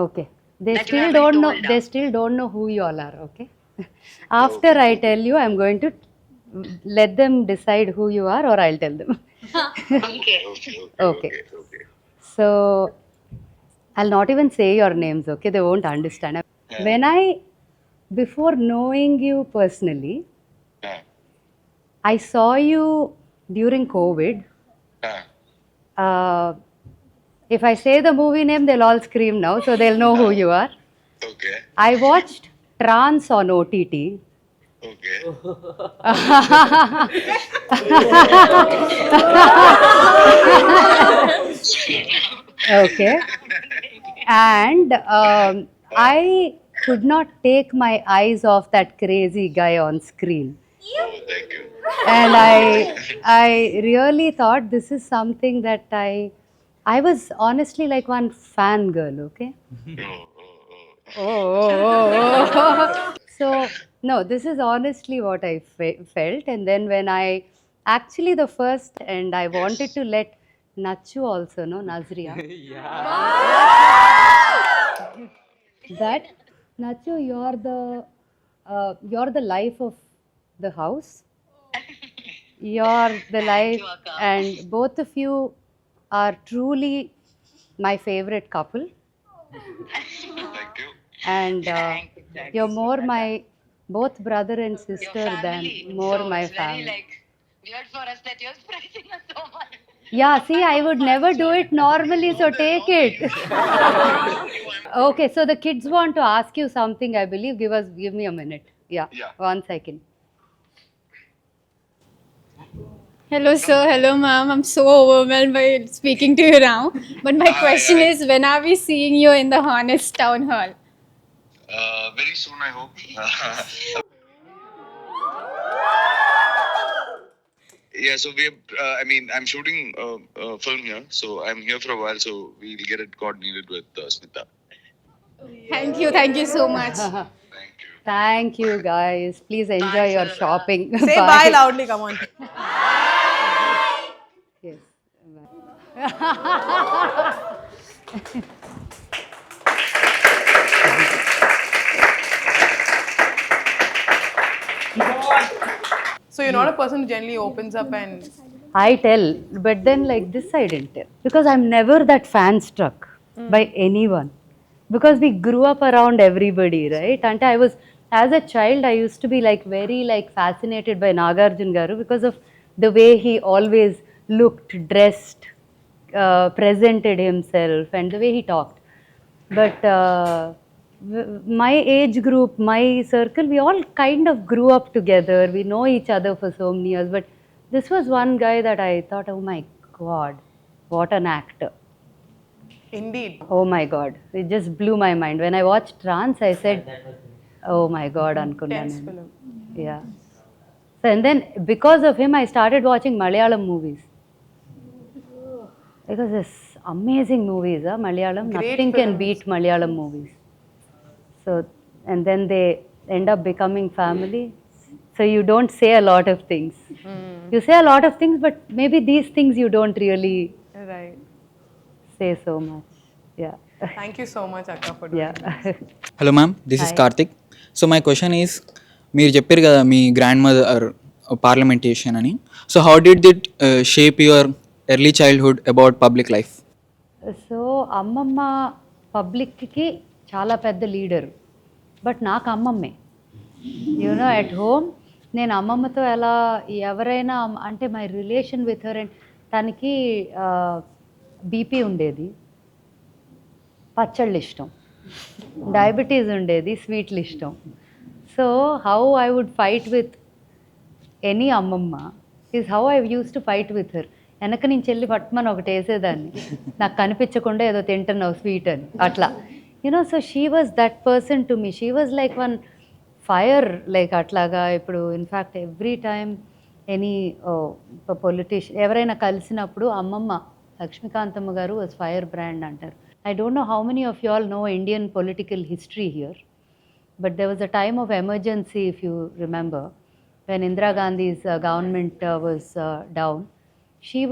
Okay. They still don't know. They still don't know who you all are. Okay. After I tell you, I'm going to let them decide who you are, or I'll tell them. Okay. So I'll not even say your names. Okay. They won't understand. Before knowing you personally, I saw you during COVID. If I say the movie name, they'll all scream now, so they'll know who you are. Okay. I watched Trans on OTT. Okay. Okay. And I could not take my eyes off that crazy guy on screen. Oh, thank you. And I really thought this is something that I was honestly like one fangirl, okay? So no, this is honestly what I felt. And then when I actually the first, and I wanted to let Nachu also know, Nazria. That Nachu, you're the life of the house. You're the life, and both of you are truly my favorite couple. Thank you. And you're more my both brother and sister than more so my it's family. Very weird for us that you're surprising us so much. Yeah, see, I would never do it normally, so take it. Okay, so the kids want to ask you something, I believe. Give me a minute. Yeah. 1 second. Hello sir, hello ma'am. I'm so overwhelmed by speaking to you now. But my question is, when are we seeing you in the Honest Town Hall? Very soon, I hope. Yeah, so I'm shooting a film here, so I'm here for a while, so we'll get it coordinated with Smita. Thank you so much. Thank you, guys. Please enjoy your shopping. Say bye loudly, come on. Yes. So you're not a person who generally opens up and... I tell, but then like this I didn't tell. Because I'm never that fan struck by anyone. Because we grew up around everybody, right? And I was, as a child, I used to be like very like fascinated by Nagarjun Garu because of the way he always looked, dressed, presented himself and the way he talked. But my age group, my circle, we all kind of grew up together. We know each other for so many years. But this was one guy that I thought, oh my God, what an actor. Indeed. Oh my God, it just blew my mind. When I watched Trance, I said, oh my God, Tense Ankunnanu. film. Yeah. So, and then because of him, I started watching Malayalam movies. Because there's amazing movies, Malayalam. Great Nothing can films. beat Malayalam movies. So, and then they end up becoming family. So you don't say a lot of things. You say a lot of things, but maybe these things you don't really Right. say so much. Yeah. Thank you so much, Akka, for doing Yeah. Hello ma'am, this is Hi. Karthik. So my question is, మీరు చెప్పారు కదా మీ grandmother parliamentarian అని. So how did that shape your early childhood about public life? So అమ్మమ్మ పబ్లిక్కి చాలా పెద్ద leader, but నాకు అమ్మమ్మే. యూనో ఎట్ హోమ్ నేను అమ్మమ్మతో ఎలా ఎవరైనా అంటే my relation with her, and తనకి బీపీ ఉండేది, పచ్చళ్ళు ఇష్టం, డయాబెటీస్ ఉండేది, స్వీట్లు ఇష్టం. So how I would fight with any అమ్మమ్మ is how I used to fight with her. వెనక నుంచి వెళ్ళి పట్టుమని ఒకటి వేసేదాన్ని, నాకు కనిపించకుండా ఏదో తింటున్నావు స్వీట్ అని అట్లా. You know, so she was that person to me. She was like one fire, like అట్లాగా. ఇప్పుడు in fact every time any politician ఎవరైనా కలిసినప్పుడు అమ్మమ్మ లక్ష్మీకాంతమ్మ గారు వాజ్ ఫైర్ బ్రాండ్ అంటారు. I don't know how many of you all know Indian political history here, but there was a time of emergency, if you remember, when Indira Gandhi's government was down. She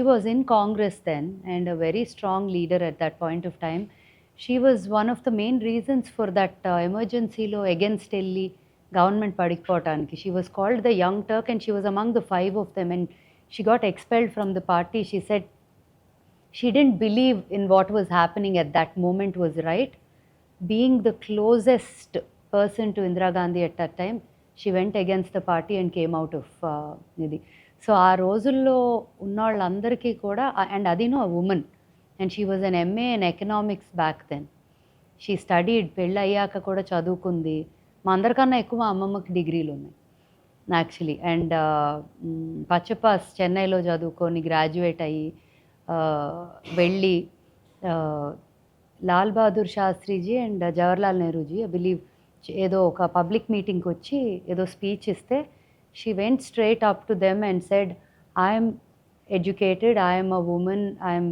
was in Congress then and a very strong leader at that point of time. She was one of the main reasons for that emergency law against Delhi government padikpotaniki. She was called the Young Turk, and she was among the 5 of them, and she got expelled from the party. She said she didn't believe in what was happening at that moment was right. Being the closest person to Indira Gandhi at that time, she went against the party and came out of Nidhi. So ఆ రోజుల్లో ఉన్న వాళ్ళందరికీ కూడా, and అదినో a woman, and she was an MA in economics back then. She studied, పెళ్ళి అయ్యాక కూడా చదువుకుంది. మా అందరికన్నా ఎక్కువ మా అమ్మమ్మకి డిగ్రీలు ఉన్నాయి యాక్చువల్లీ. అండ్ పచ్చపాస్ చెన్నైలో చదువుకొని గ్రాడ్యుయేట్ అయ్యి వెళ్ళి Lal Bahadur Shastriji and Jawaharlal Nehruji I believe ఏదో ఒక పబ్లిక్ మీటింగ్కి వచ్చి ఏదో స్పీచ్ ఇస్తే, she went straight up to them and said, I'm educated, I'm a woman, I'm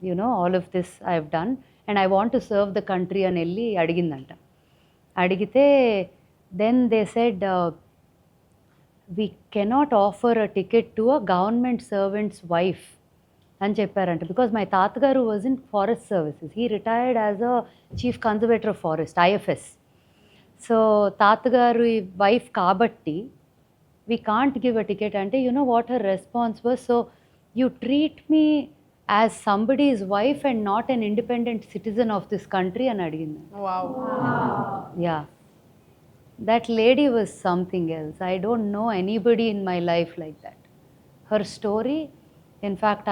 you know all of this I have done and I want to serve the country అని వెళ్ళి అడిగిందంట. అడిగితే then they said, we cannot offer a ticket to a government servant's wife అని చెప్పారంట. Because my తాతగారు was in forest services. He retired as a chief conservator of forest, IFS. So తాతగారు wife కాబట్టి we can't give a ticket అంటే, you know what her response was, so you treat me as somebody's wife and not an independent citizen of this country అని అడిగింది. Yeah, that lady was something else. I don't know anybody in my life like that. Her story, in fact,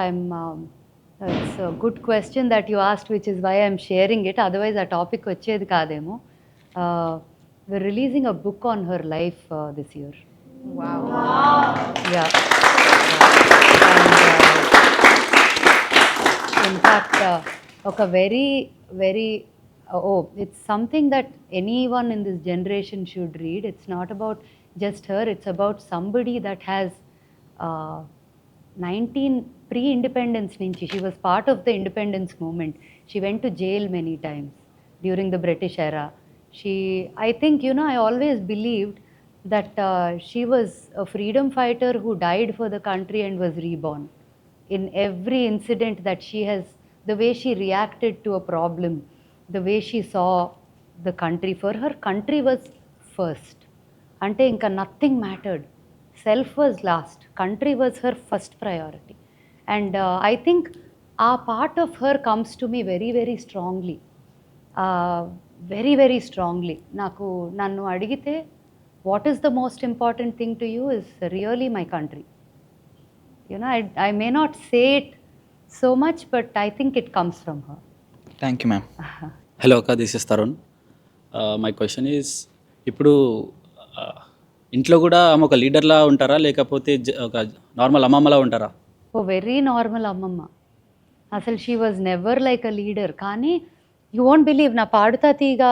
it's a good question that you asked, which is why I'm sharing it. Otherwise, a topic vachedi kademo. We're releasing a book on her life this year. Wow. Yeah. And, in fact, a very, very it's something that anyone in this generation should read. It's not about just her, it's about somebody that has 19 pre-independence nunchi. She was part of the independence movement. She went to jail many times during the British era. I think, you know, I always believed that she was a freedom fighter who died for the country and was reborn. In every incident that she has, the way she reacted to a problem, the way she saw the country, for her country was first. Ante inka nothing mattered. Self was last. Country was her first priority. And I think a part of her comes to me very, very strongly. Very, very strongly. Nannu adigite, what is the most important thing to you is really my country. You know, I may not say it so much, but I think it comes from her. Thank you ma'am. Hello అక్క, this is Tarun. My question is, ఇప్పుడు ఇంట్లో కూడా ఆమె ఒక లీడర్లా ఉంటారా, లేకపోతే ఒక normal అమ్మమ్మలా ఉంటారా? ఓ వెరీ నార్మల్ అమ్మమ్మ. అసలు she was never like a leader. కానీ యూ వోంట్ బిలీవ్, నా పాడుతా తీగ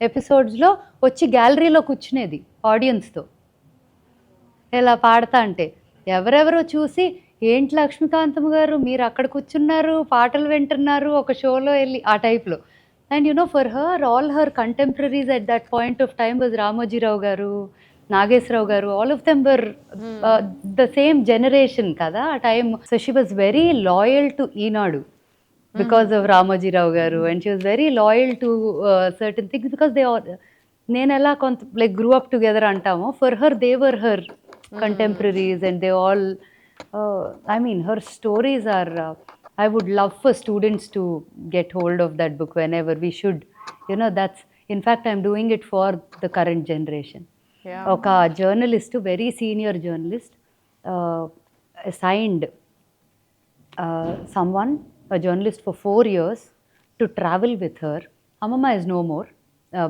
ఎపిసోడ్స్లో వచ్చి గ్యాలరీలో కూర్చునేది ఆడియన్స్తో ఇలా పాడతా అంటే. ఎవరెవరో చూసి, ఏంటి లక్ష్మీకాంతమ్మ గారు మీరు అక్కడ కూర్చున్నారు, పాటలు వింటున్నారు ఒక షోలో వెళ్ళి, ఆ టైప్లో. And you know, for her all her contemporaries at that point of time was Ramoji Rao గారు, నాగేశ్వరరావు గారు, all of them were the same generation కదా ఆ time. So she was very loyal to Eenadu because of Ramoji Rao గారు. And she was very loyal to certain things because they all, నేను ఎలా కొంత like grew up together అంటామో, for her they were her contemporaries, and they all I mean her stories are I would love for students to get hold of that book whenever we should, you know. That's, in fact, I'm doing it for the current generation. Oka journalist, very senior journalist, assigned someone, a journalist, for 4 years to travel with her. Amama is no more,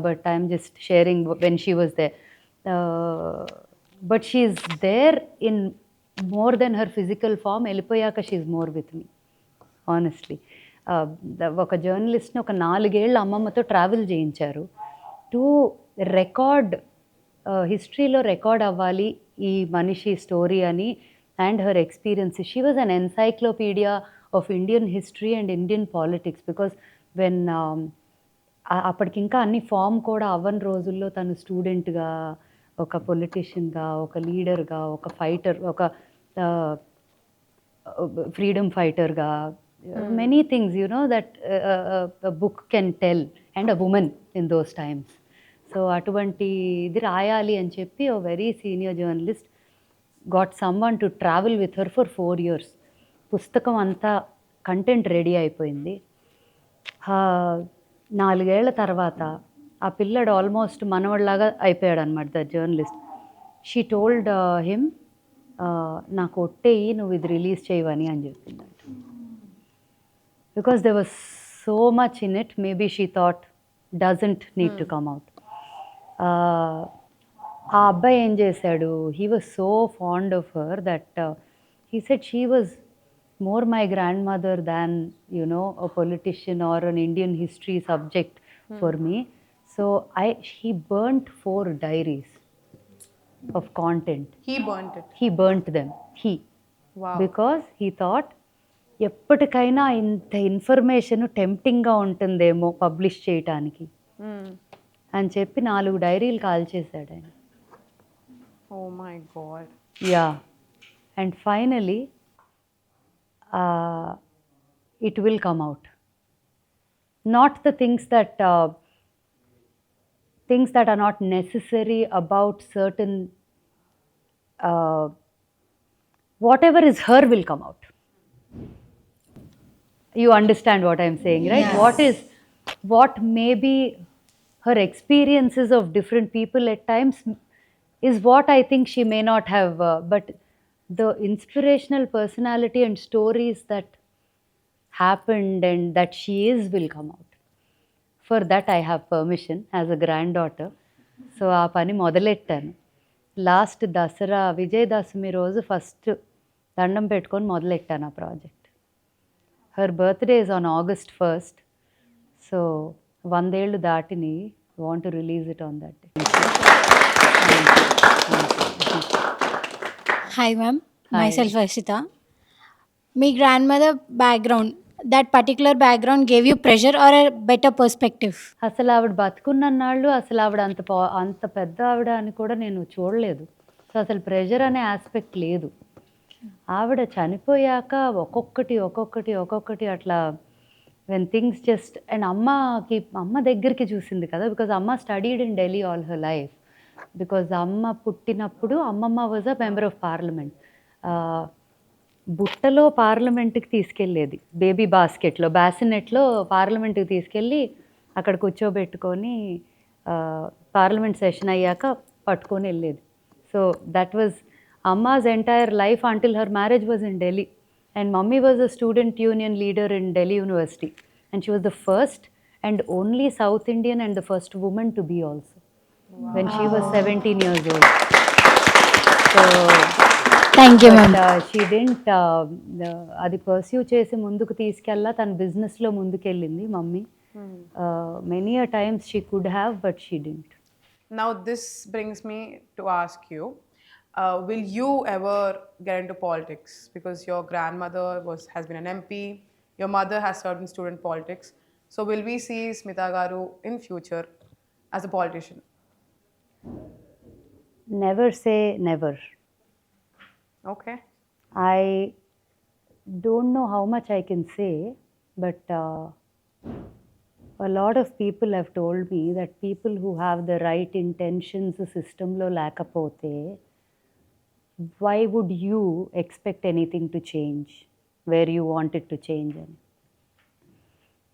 but I'm just sharing when she was there. But she's there in more than her physical form. Elipoyaka she's more with me, honestly. ఒక జర్నలిస్ట్ని ఒక 4 ఏళ్ళు అమ్మమ్మతో travel చేయించారు to record, హిస్టరీలో record అవ్వాలి ఈ మనిషి story అని, and her experience. She was an encyclopedia of Indian history and Indian politics. Because when అప్పటికి ఇంకా అన్ని ఫామ్ కూడా అవ్వని రోజుల్లో తను స్టూడెంట్గా, ఒక పొలిటీషియన్గా, ఒక లీడర్గా, ఒక ఫైటర్, ఒక ఫ్రీడమ్ ఫైటర్గా, many things, you know, that book can tell, and a woman in those times. So అటువంటి ఇది రాయాలి అని చెప్పి ఓ very senior journalist got someone to travel with her for 4 years. పుస్తకం అంతా కంటెంట్ రెడీ అయిపోయింది. 4 ఏళ్ల తర్వాత ఆ పిల్లడు ఆల్మోస్ట్ మనవడిలాగా అయిపోయాడు అనమాట, the journalist. She told him, నాకు ఒట్టేయి, నువ్వు ఇది రిలీజ్ చేయవని అని చెప్పిందంట. Because they was so much in it. Maybe she thought doesn't need to come out. ఆ అబ్బాయి ఏం చేశాడు, he was so fond of her that he said she was more my grandmother than, you know, a politician or an Indian history subject for me. So he burnt 4 diaries of content. He burnt it. He burnt them. Wow. Because he thought, ఎప్పటికైనా ఇంత information టెంప్టింగ్గా ఉంటుందేమో publish చేయటానికి అని చెప్పి 4 డైరీలు call చేశాడు ఆయన. Oh my God. Yeah. And finally, it will come out. Not the things that are not necessary about certain, whatever is her will come out. You understand what I'm saying, right? Yes. What may be her experiences of different people at times is what I think she may not have, but the inspirational personality and stories that happened and that she is will come out. For that I have permission as a granddaughter. So ఆ పని మొదలెట్టాను. Last Dasara Vijayadashami రోజు first దండం పెట్టుకొని మొదలెట్టాను ఆ project. Her birthday is on August 1st. సో 100 ఏళ్ళు దాటిని. Want to release it on that day. Hi ma'am, myself Ashita. My grandmother background, that particular background gave you pressure or a better perspective? అసలు ఆవిడ బతుకున్నన్నాళ్ళు అసలు ఆవిడ అంత పెద్ద ఆవిడ అని కూడా నేను చూడలేదు. సో అసలు ప్రెషర్ అనే ఆస్పెక్ట్ లేదు. ఆవిడ చనిపోయాక ఒక్కొక్కటి అట్లా వెన్ థింగ్స్ జస్ట్, అండ్ అమ్మ దగ్గరికి చూసింది కదా, బికాజ్ అమ్మ studied in Delhi all her life. Because అమ్మ పుట్టినప్పుడు అమ్మమ్మ was a member of parliament. బుట్టలో పార్లమెంట్కి తీసుకెళ్ళేది, బేబీ బాసినెట్లో పార్లమెంట్కి తీసుకెళ్ళి అక్కడ కూర్చోబెట్టుకొని పార్లమెంట్ సెషన్ అయ్యాక పట్టుకొని వెళ్ళేది. So that was అమ్మాస్ entire life until her marriage was in Delhi. And mummy was a student union leader in Delhi University. And she was the first and only South Indian and the first woman to be also. When she was 17 years old. So, thank you ma'am. She didn't అది pursue చేసి ముందుకు తీసుకెళ్ళా, తన బిజినెస్లో ముందుకెళ్ళింది mummy. Many a times she could have but she didn't. Now, this brings me to ask you, will you ever get into politics? Because your grandmother has been an MP, your mother has served in student politics. So, will we see Smita Garu in future as a politician? Never say never. Okay. I don't know how much I can say, but a lot of people have told me that people who have the right intentions systemలో లేకపోతే why would you expect anything to change where you want it to change? అని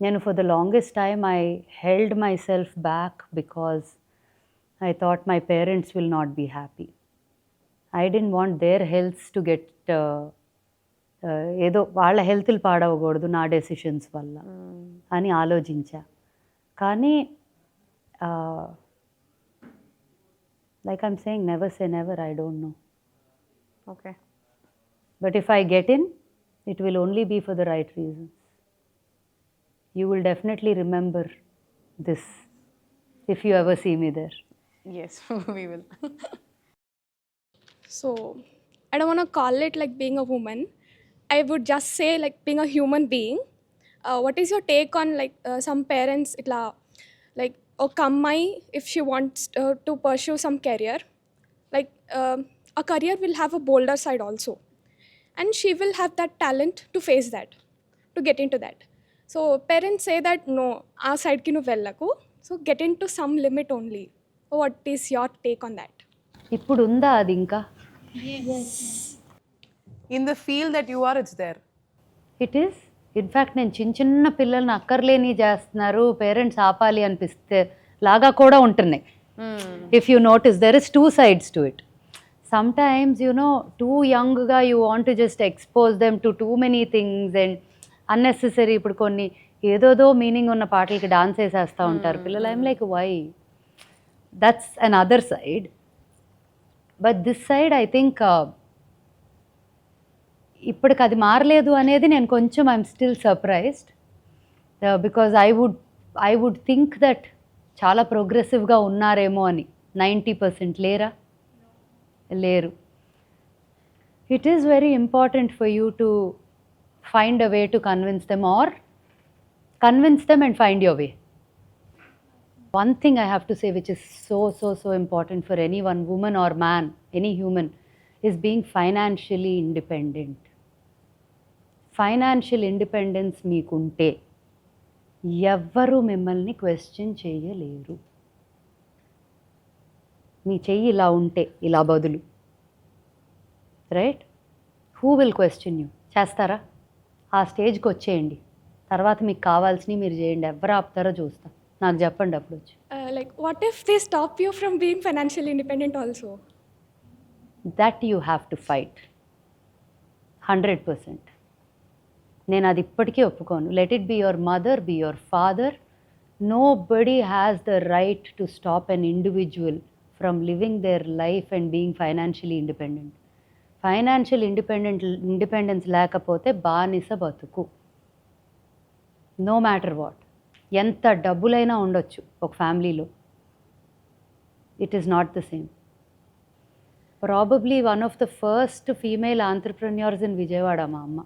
నేను for the longest time I held myself back because I thought my parents will not be happy. I didn't want their healths to get ఏదో వాళ్ళ హెల్త్లు పాడవకూడదు నా decisions వల్ల అని ఆలోచించా. కానీ like I'm saying never say never, I don't know. Okay. But if I get in, it will only be for the right reasons. You will definitely remember this if you ever see me there. Yes, we will. So I don't want to call it like being a woman. I would just say like being a human being. What is your take on like some parents itla like oka ammai if she wants to pursue some career, like a career will have a bolder side also, and she will have that talent to face that, to get into that. So parents say that no, aa side ki nu vellaku, so get into some limit only. What is your take on that? ఇప్పుడు ఉందా అది ఇంకా? In the field that you are, it's there. It is. In fact నేను చిన్న చిన్న పిల్లల్ని అక్కర్లేని చేస్తున్నారు, పేరెంట్స్ ఆపాలి అనిపిస్తే లాగా కూడా ఉంటున్నాయి. If you notice there is 2 sides to it. Sometimes too యంగ్గా you want to just expose them to too many things and unnecessary. ఇప్పుడు కొన్ని ఏదోదో మీనింగ్ ఉన్న పాటలకి డాన్స్ వేసేస్తూ ఉంటారు పిల్లలు. I'm like why? That's an other side. But this side I think ఇప్పటికి అది మారలేదు అనేది నేను కొంచెం I'm still surprised, because I would think that చాలా ప్రోగ్రెసివ్గా ఉన్నారేమో అని. 90% లేరా? లేరు. It is very important for you to find a way to convince them or convince them and find your way. One thing I have to say which is so important for anyone, woman or man, any human, is being financially independent. Financial independence మీకుంటే ఎవ్వరూ మిమ్మల్ని question చేయలేరు. మీ చెయ్యి ఇలా ఉంటే ఇలా బదులు, right? Who will question you? చేస్తారా? ఆ స్టేజ్కి వచ్చేయండి, తర్వాత మీకు కావాల్సినవి మీరు చేయండి, ఎవరు ఆపుతారో చూస్తా. నాకు చెప్పండి అప్పుడు వచ్చి. Like what if they stop you from being financially independent also? That you have to fight 100%. నేను అది ఇప్పటికీ ఒప్పుకోను. Let it be your mother, be your father. Nobody has the right to stop an individual from living their life and being financially independent. Financial independence లేకపోతే బానిస బతుకు. No matter what. ఎంత డబ్బులైనా ఉండొచ్చు ఒక ఫ్యామిలీలో, it is not the same. Probably one of the first female entrepreneurs in Vijayawada మా అమ్మ.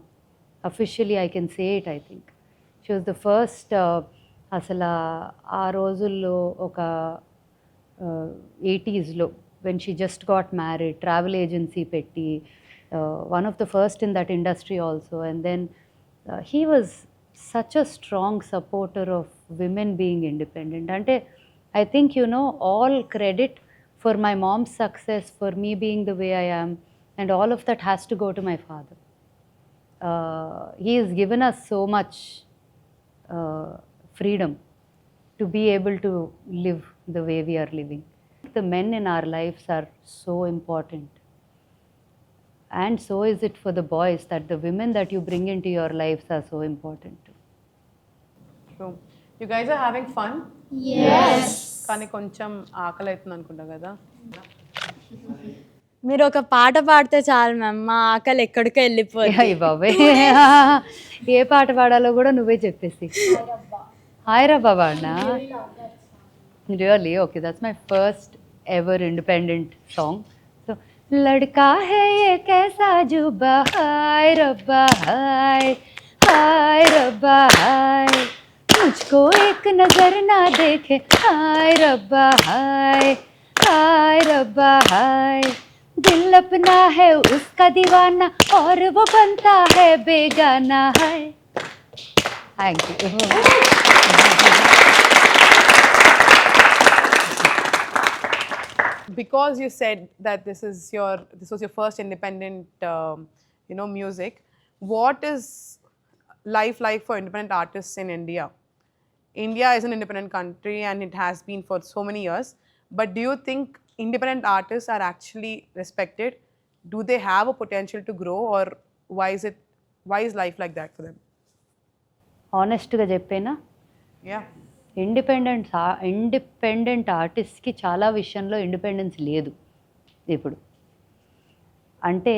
Officially I can say it. I think she was the first. అసలు ఆ రోజుల్లో ఒక 80s when she just got married, travel agency పెట్టి, one of the first in that industry also. And then he was such a strong supporter of women being independent. Ante I think all credit for my mom's success, for me being the way I am, and all of that has to go to my father. He has given us so much freedom to be able to live the way we are living. The men in our lives are so important. And so is it for the boys, that the women that you bring into your lives are so important too. True. You guys are having fun? Yes. కానీ కొంచెం ఆకలి అవుతుంది అనుకుంటా కదా. మీరు ఒక పాట పాడితే చాలు మ్యామ్, మా ఆకలి ఎక్కడికో వెళ్ళిపోయింది. అయ్య బాబాయ్, ఏ పాట పాడాలో కూడా నువ్వే చెప్పేసి. హాయ్ రా బాబా అన్నా. Really? Okay, that's my first ever independent song. So లడ్కా హై ఏ कैसा जुबा, हाय रब्बा हाय, हाय रब्बा हाय, मुझको एक नजर ना देखे, हाय रब्बा हाय, हाय रब्बा हाय, दिल अपना है उसका दीवाना और वो बनता है बेगाना है. Thank you. Because you said that this was your first independent music, what is life like for independent artists in India? India is an independent country and it has been for so many years, but do you think independent artists are actually respected? Do they have a potential to grow, or why is life like that for them? ఆనెస్ట్గా చెప్పేనా, Yeah. Independent ఆర్టిస్ట్కి చాలా విషయంలో independence లేదు ఇప్పుడు. అంటే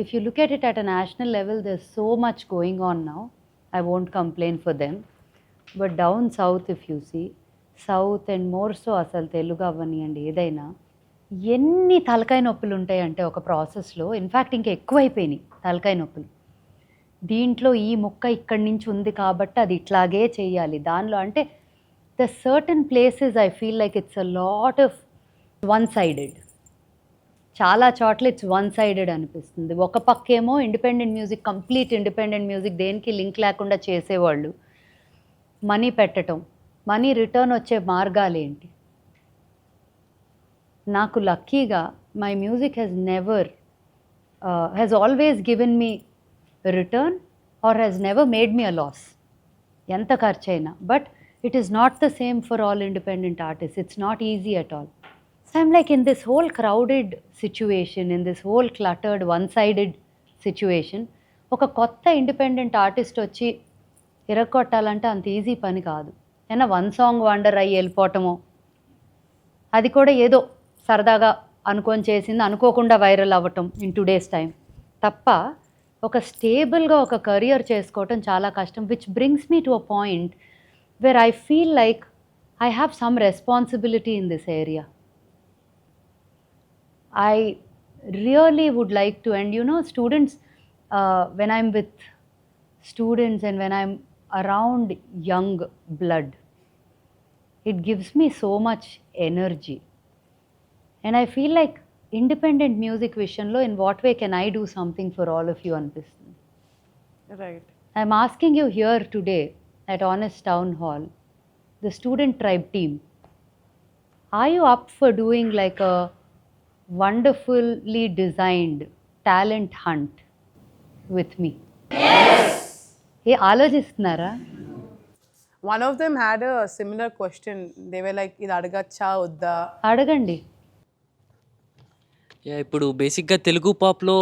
if you look at it at a national level, there so much going on now. I won't complain for them, but down south if you see, south and more so అసలు తెలుగు అవ్వనియండి ఏదైనా, ఎన్ని తలకాయ నొప్పులు ఉంటాయంటే ఒక ప్రాసెస్లో. ఇన్ఫ్యాక్ట్ ఇంకా ఎక్కువైపోయినాయి తలకాయ నొప్పులు. దీంట్లో ఈ ముక్క ఇక్కడి నుంచి ఉంది కాబట్టి అది ఇట్లాగే చేయాలి, దానిలో అంటే the certain places I feel like it's a lot of one sided. చాలా చోట్ల ఇట్స్ వన్ సైడెడ్ అనిపిస్తుంది. ఒక పక్కేమో independent music, complete independent music, దేనికి లింక్ లేకుండా చేసేవాళ్ళు, మనీ పెట్టడం, మనీ రిటర్న్ వచ్చే మార్గాలు ఏంటి. నాకు లక్కీగా my music has always given me return or has never made me a loss, ఎంత ఖర్చు అయినా. But it is not the same for all independent artist. It's not easy at all. So I'm like in this whole crowded situation, in this whole cluttered one sided situation, ఒక కొత్త independent artist వచ్చి ఇరగొట్టాలంటే అంత easy పని కాదు. ఏనా one song wonder అయ్యి వెళ్ళిపోవటమో, అది కూడా ఏదో సరదాగా అనుకొని చేసింది అనుకోకుండా వైరల్ అవ్వటం ఇన్ టుడేస్ టైం తప్ప, ఒక స్టేబుల్గా ఒక కెరియర్ చేసుకోవటం చాలా కష్టం. Which brings me to a point where I feel like I have some responsibility in this area. I really would like to, and you know, students, when I'm with students and when I'm around young blood, it gives me so much energy. And I feel like independent music visionlo, in what way can I do something for all of you anpistundi. Right. I'm asking you here today at Honest Town Hall, the student tribe team, are you up for doing like a wonderfully designed talent hunt with me? Yes. Hey, ఆలోచిస్తున్నారా? One of them had a similar question. They were like, ఇది అడగచ్చా వద్దా? అడగండి. ఇప్పుడు బేసిక్గా తెలుగు పాప్లో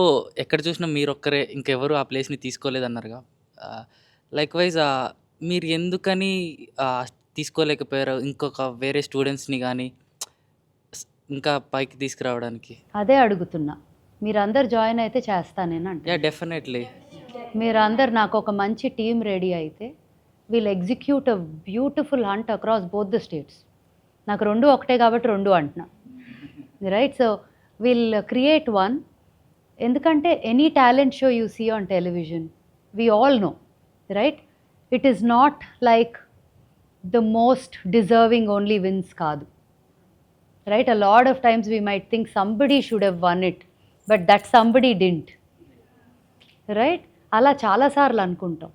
ఎక్కడ చూసినా మీరు ఒక్కరే, ఇంకెవరు ఆ ప్లేస్ని తీసుకోలేదన్నారుగా. లైక్ వైజ్ మీరు ఎందుకని తీసుకోలేకపోయారు ఇంకొక వేరే స్టూడెంట్స్ని కానీ ఇంకా పైకి తీసుకురావడానికి? అదే అడుగుతున్నా. మీరందరు జాయిన్ అయితే చేస్తానేనంట. Yeah, definitely. మీరందరు నాకు ఒక మంచి టీమ్ రెడీ అయితే we'll execute a beautiful hunt across both the states. నాకు రెండు ఒకటే కాబట్టి రెండు అంటున్నా, right? So will create one. ఎందుకంటే any talent show you see on television, we all know, right? It is not like the most deserving only wins కాదు, right? A lot of times we might think somebody should have won it, but that somebody didn't, right? అలా చాలాసార్లు అనుకుంటాం.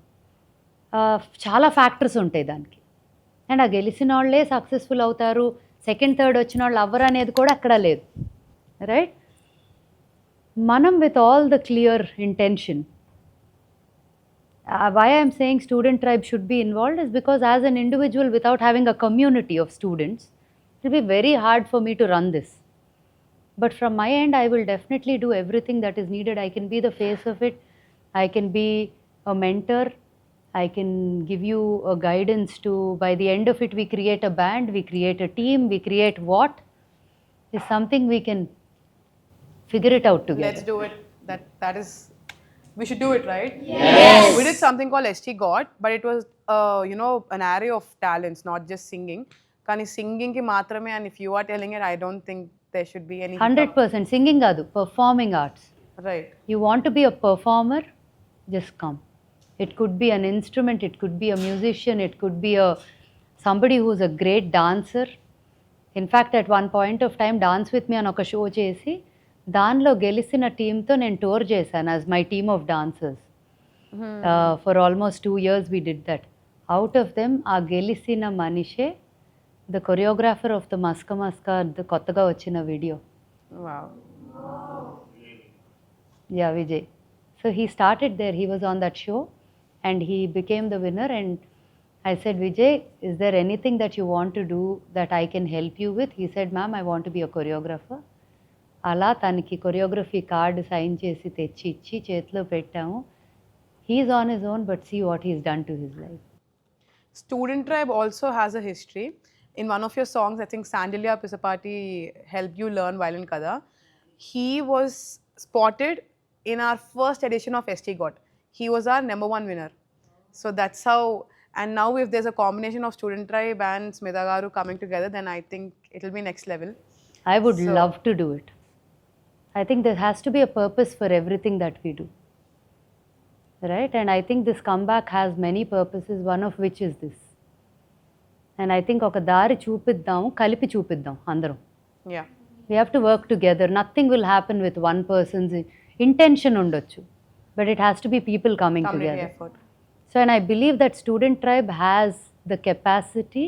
చాలా factors ఉంటాయి దానికి. And ఆ గెలిచిన వాళ్ళే సక్సెస్ఫుల్ అవుతారు, సెకండ్ థర్డ్ వచ్చిన వాళ్ళు అవ్వరు అనేది కూడా అక్కడ లేదు, రైట్? మనం with all the clear intention, why I'm saying student tribe should be involved is because as an individual without having a community of students, it will be very hard for me to run this. But from my end, I will definitely do everything that is needed. I can be the face of it. I can be a mentor. I can give you a guidance to, by the end of it, we create a band, we create a team, we create what is something we can figure it out together. Let's do it. That is, we should do it, right? Yes. We did something called ST God, but it was an array of talents, not just singing. Kani singing ki matrame, and if you are telling it, I don't think there should be any 100% singing kaadu, performing arts. Right. You want to be a performer, just come. It could be an instrument, it could be a musician, it could be somebody who's a great dancer. In fact, at one point of time, Dance With Me అని ఒక show చేసి దానిలో గెలిచిన టీంతో నేను tour చేశాను as my team of dancers. For almost 2 years we did that. Out of them, ఆ గెలిచిన మనిషే ద కొరియోగ్రాఫర్ ఆఫ్ ద మస్క మస్క కొత్తగా వచ్చిన video. Wow. Yeah, Vijay. So he started there, he was on that show and he became the winner, and I said, Vijay, is there anything that you want to do that I can help you with? He said, ma'am, I want to be a choreographer. అలా తనకి choreography card sign చేసి తెచ్చి ఇచ్చి చేతిలో పెట్టాము. He is on his own, but see what he's done to his life. Student Tribe also has a history. In one of your songs, I think Sandilya Pisapati helped you learn violin kada. He was spotted in our first edition of ST God. He was our #1 winner. So that's how, and now if there's a combination of Student Tribe and Smita Garu coming together, then I think it'll be next level. I would love to do it. I think there has to be a purpose for everything that we do. Right? And I think this comeback has many purposes, one of which is this. And I think ఒక దారి చూపిద్దాం, కలిపి చూపిద్దాం అందరం. Yeah. We have to work together. Nothing will happen with one person's intention ఉండొచ్చు. But it has to be people coming together. Effort. So, and I believe that Student Tribe has the capacity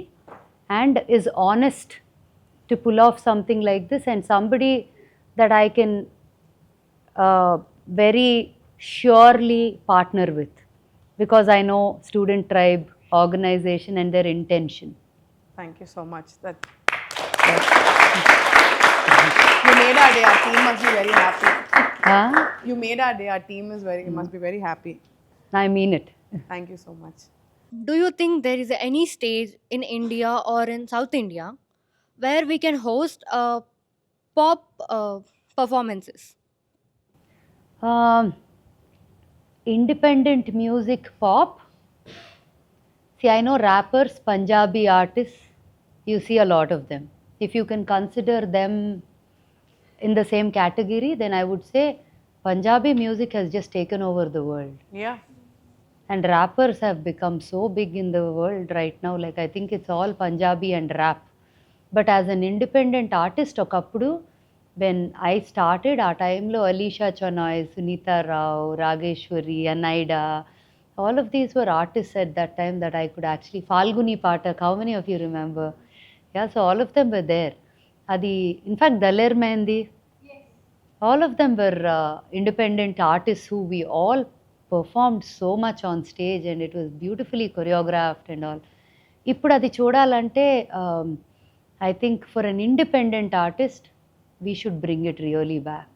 and is honest to pull off something like this, and somebody that I can very surely partner with, because I know Student Tribe organization and their intention. Thank you so much. You made our day. Our team must be very happy. You made our day. Our team is must be very happy. I mean it. Thank you so much. Do you think there is any stage in India or in South India where we can host pop performances? Independent music pop. See, I know rappers, Punjabi artists, you see a lot of them. If you can consider them in the same category, then I would say Punjabi music has just taken over the world. Yeah. And rappers have become so big in the world right now. Like, I think it's all Punjabi and rap. But as an independent artist, okappudu, when I started, our time lo Alisha Chanoy, Sunita Rao, Rageshwari, Anaida, all of these were artists at that time that I could actually, Falguni Pathak, how many of you remember? Yeah, so all of them were there. In fact, Daler Mehendi, all of them were independent artists who we all performed so much on stage, and it was beautifully choreographed and all. ఇప్పుడు అది చూడాలంటే I think for an independent artist, we should bring it really back.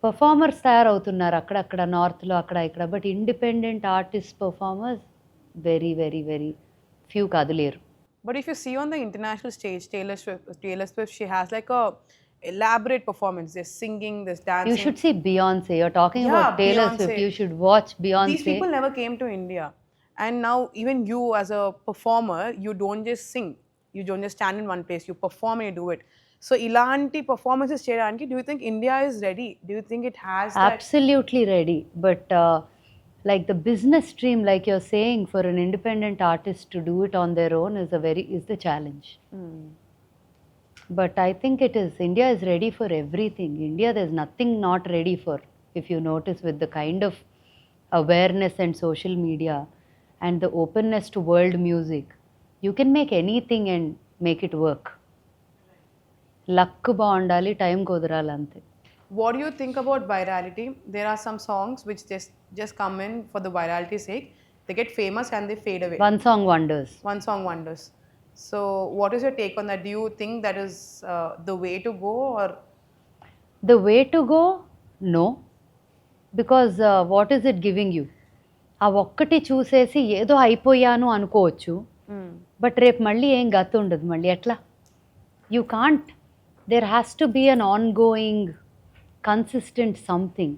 Performers తయారవుతున్నారు అక్కడక్కడ నార్త్లో అక్కడ ఇక్కడ, but independent artist performers very very very few కాదు లేరు. But if you see on the international stage, Taylor Swift, she has like a elaborate performance. There's singing, there's dancing. You should see Beyonce. You're talking about Taylor Swift. You should watch Beyonce. These people never came to India. And now even you as a performer, you don't just sing. You don't just stand in one place. You perform and you do it. So ilanti performances cheyadaniki, do you think India is ready? Do you think it has that? Absolutely ready. But like the business stream, like you're saying, for an independent artist to do it on their own is the challenge. But I think India is ready for everything. India, there's nothing not ready for. If you notice, with the kind of awareness and social media and the openness to world music, you can make anything and make it work. Luck baundali, time kudrali ante. What do you think about virality? There are some songs which just come in for the virality's sake. They get famous and they fade away. One song wonders. One song wonders. So what is your take on that? Do you think that is the way to go, or the way to go no, because what is it giving you? ఆ ఒక్కటి చూసేసి ఏదో అయిపోయాను అనుకోవచ్చు, but రేపు మళ్ళీ ఏం గతి ఉండదు. మళ్ళీ ఎట్లా? You can't. There has to be an ongoing consistent something.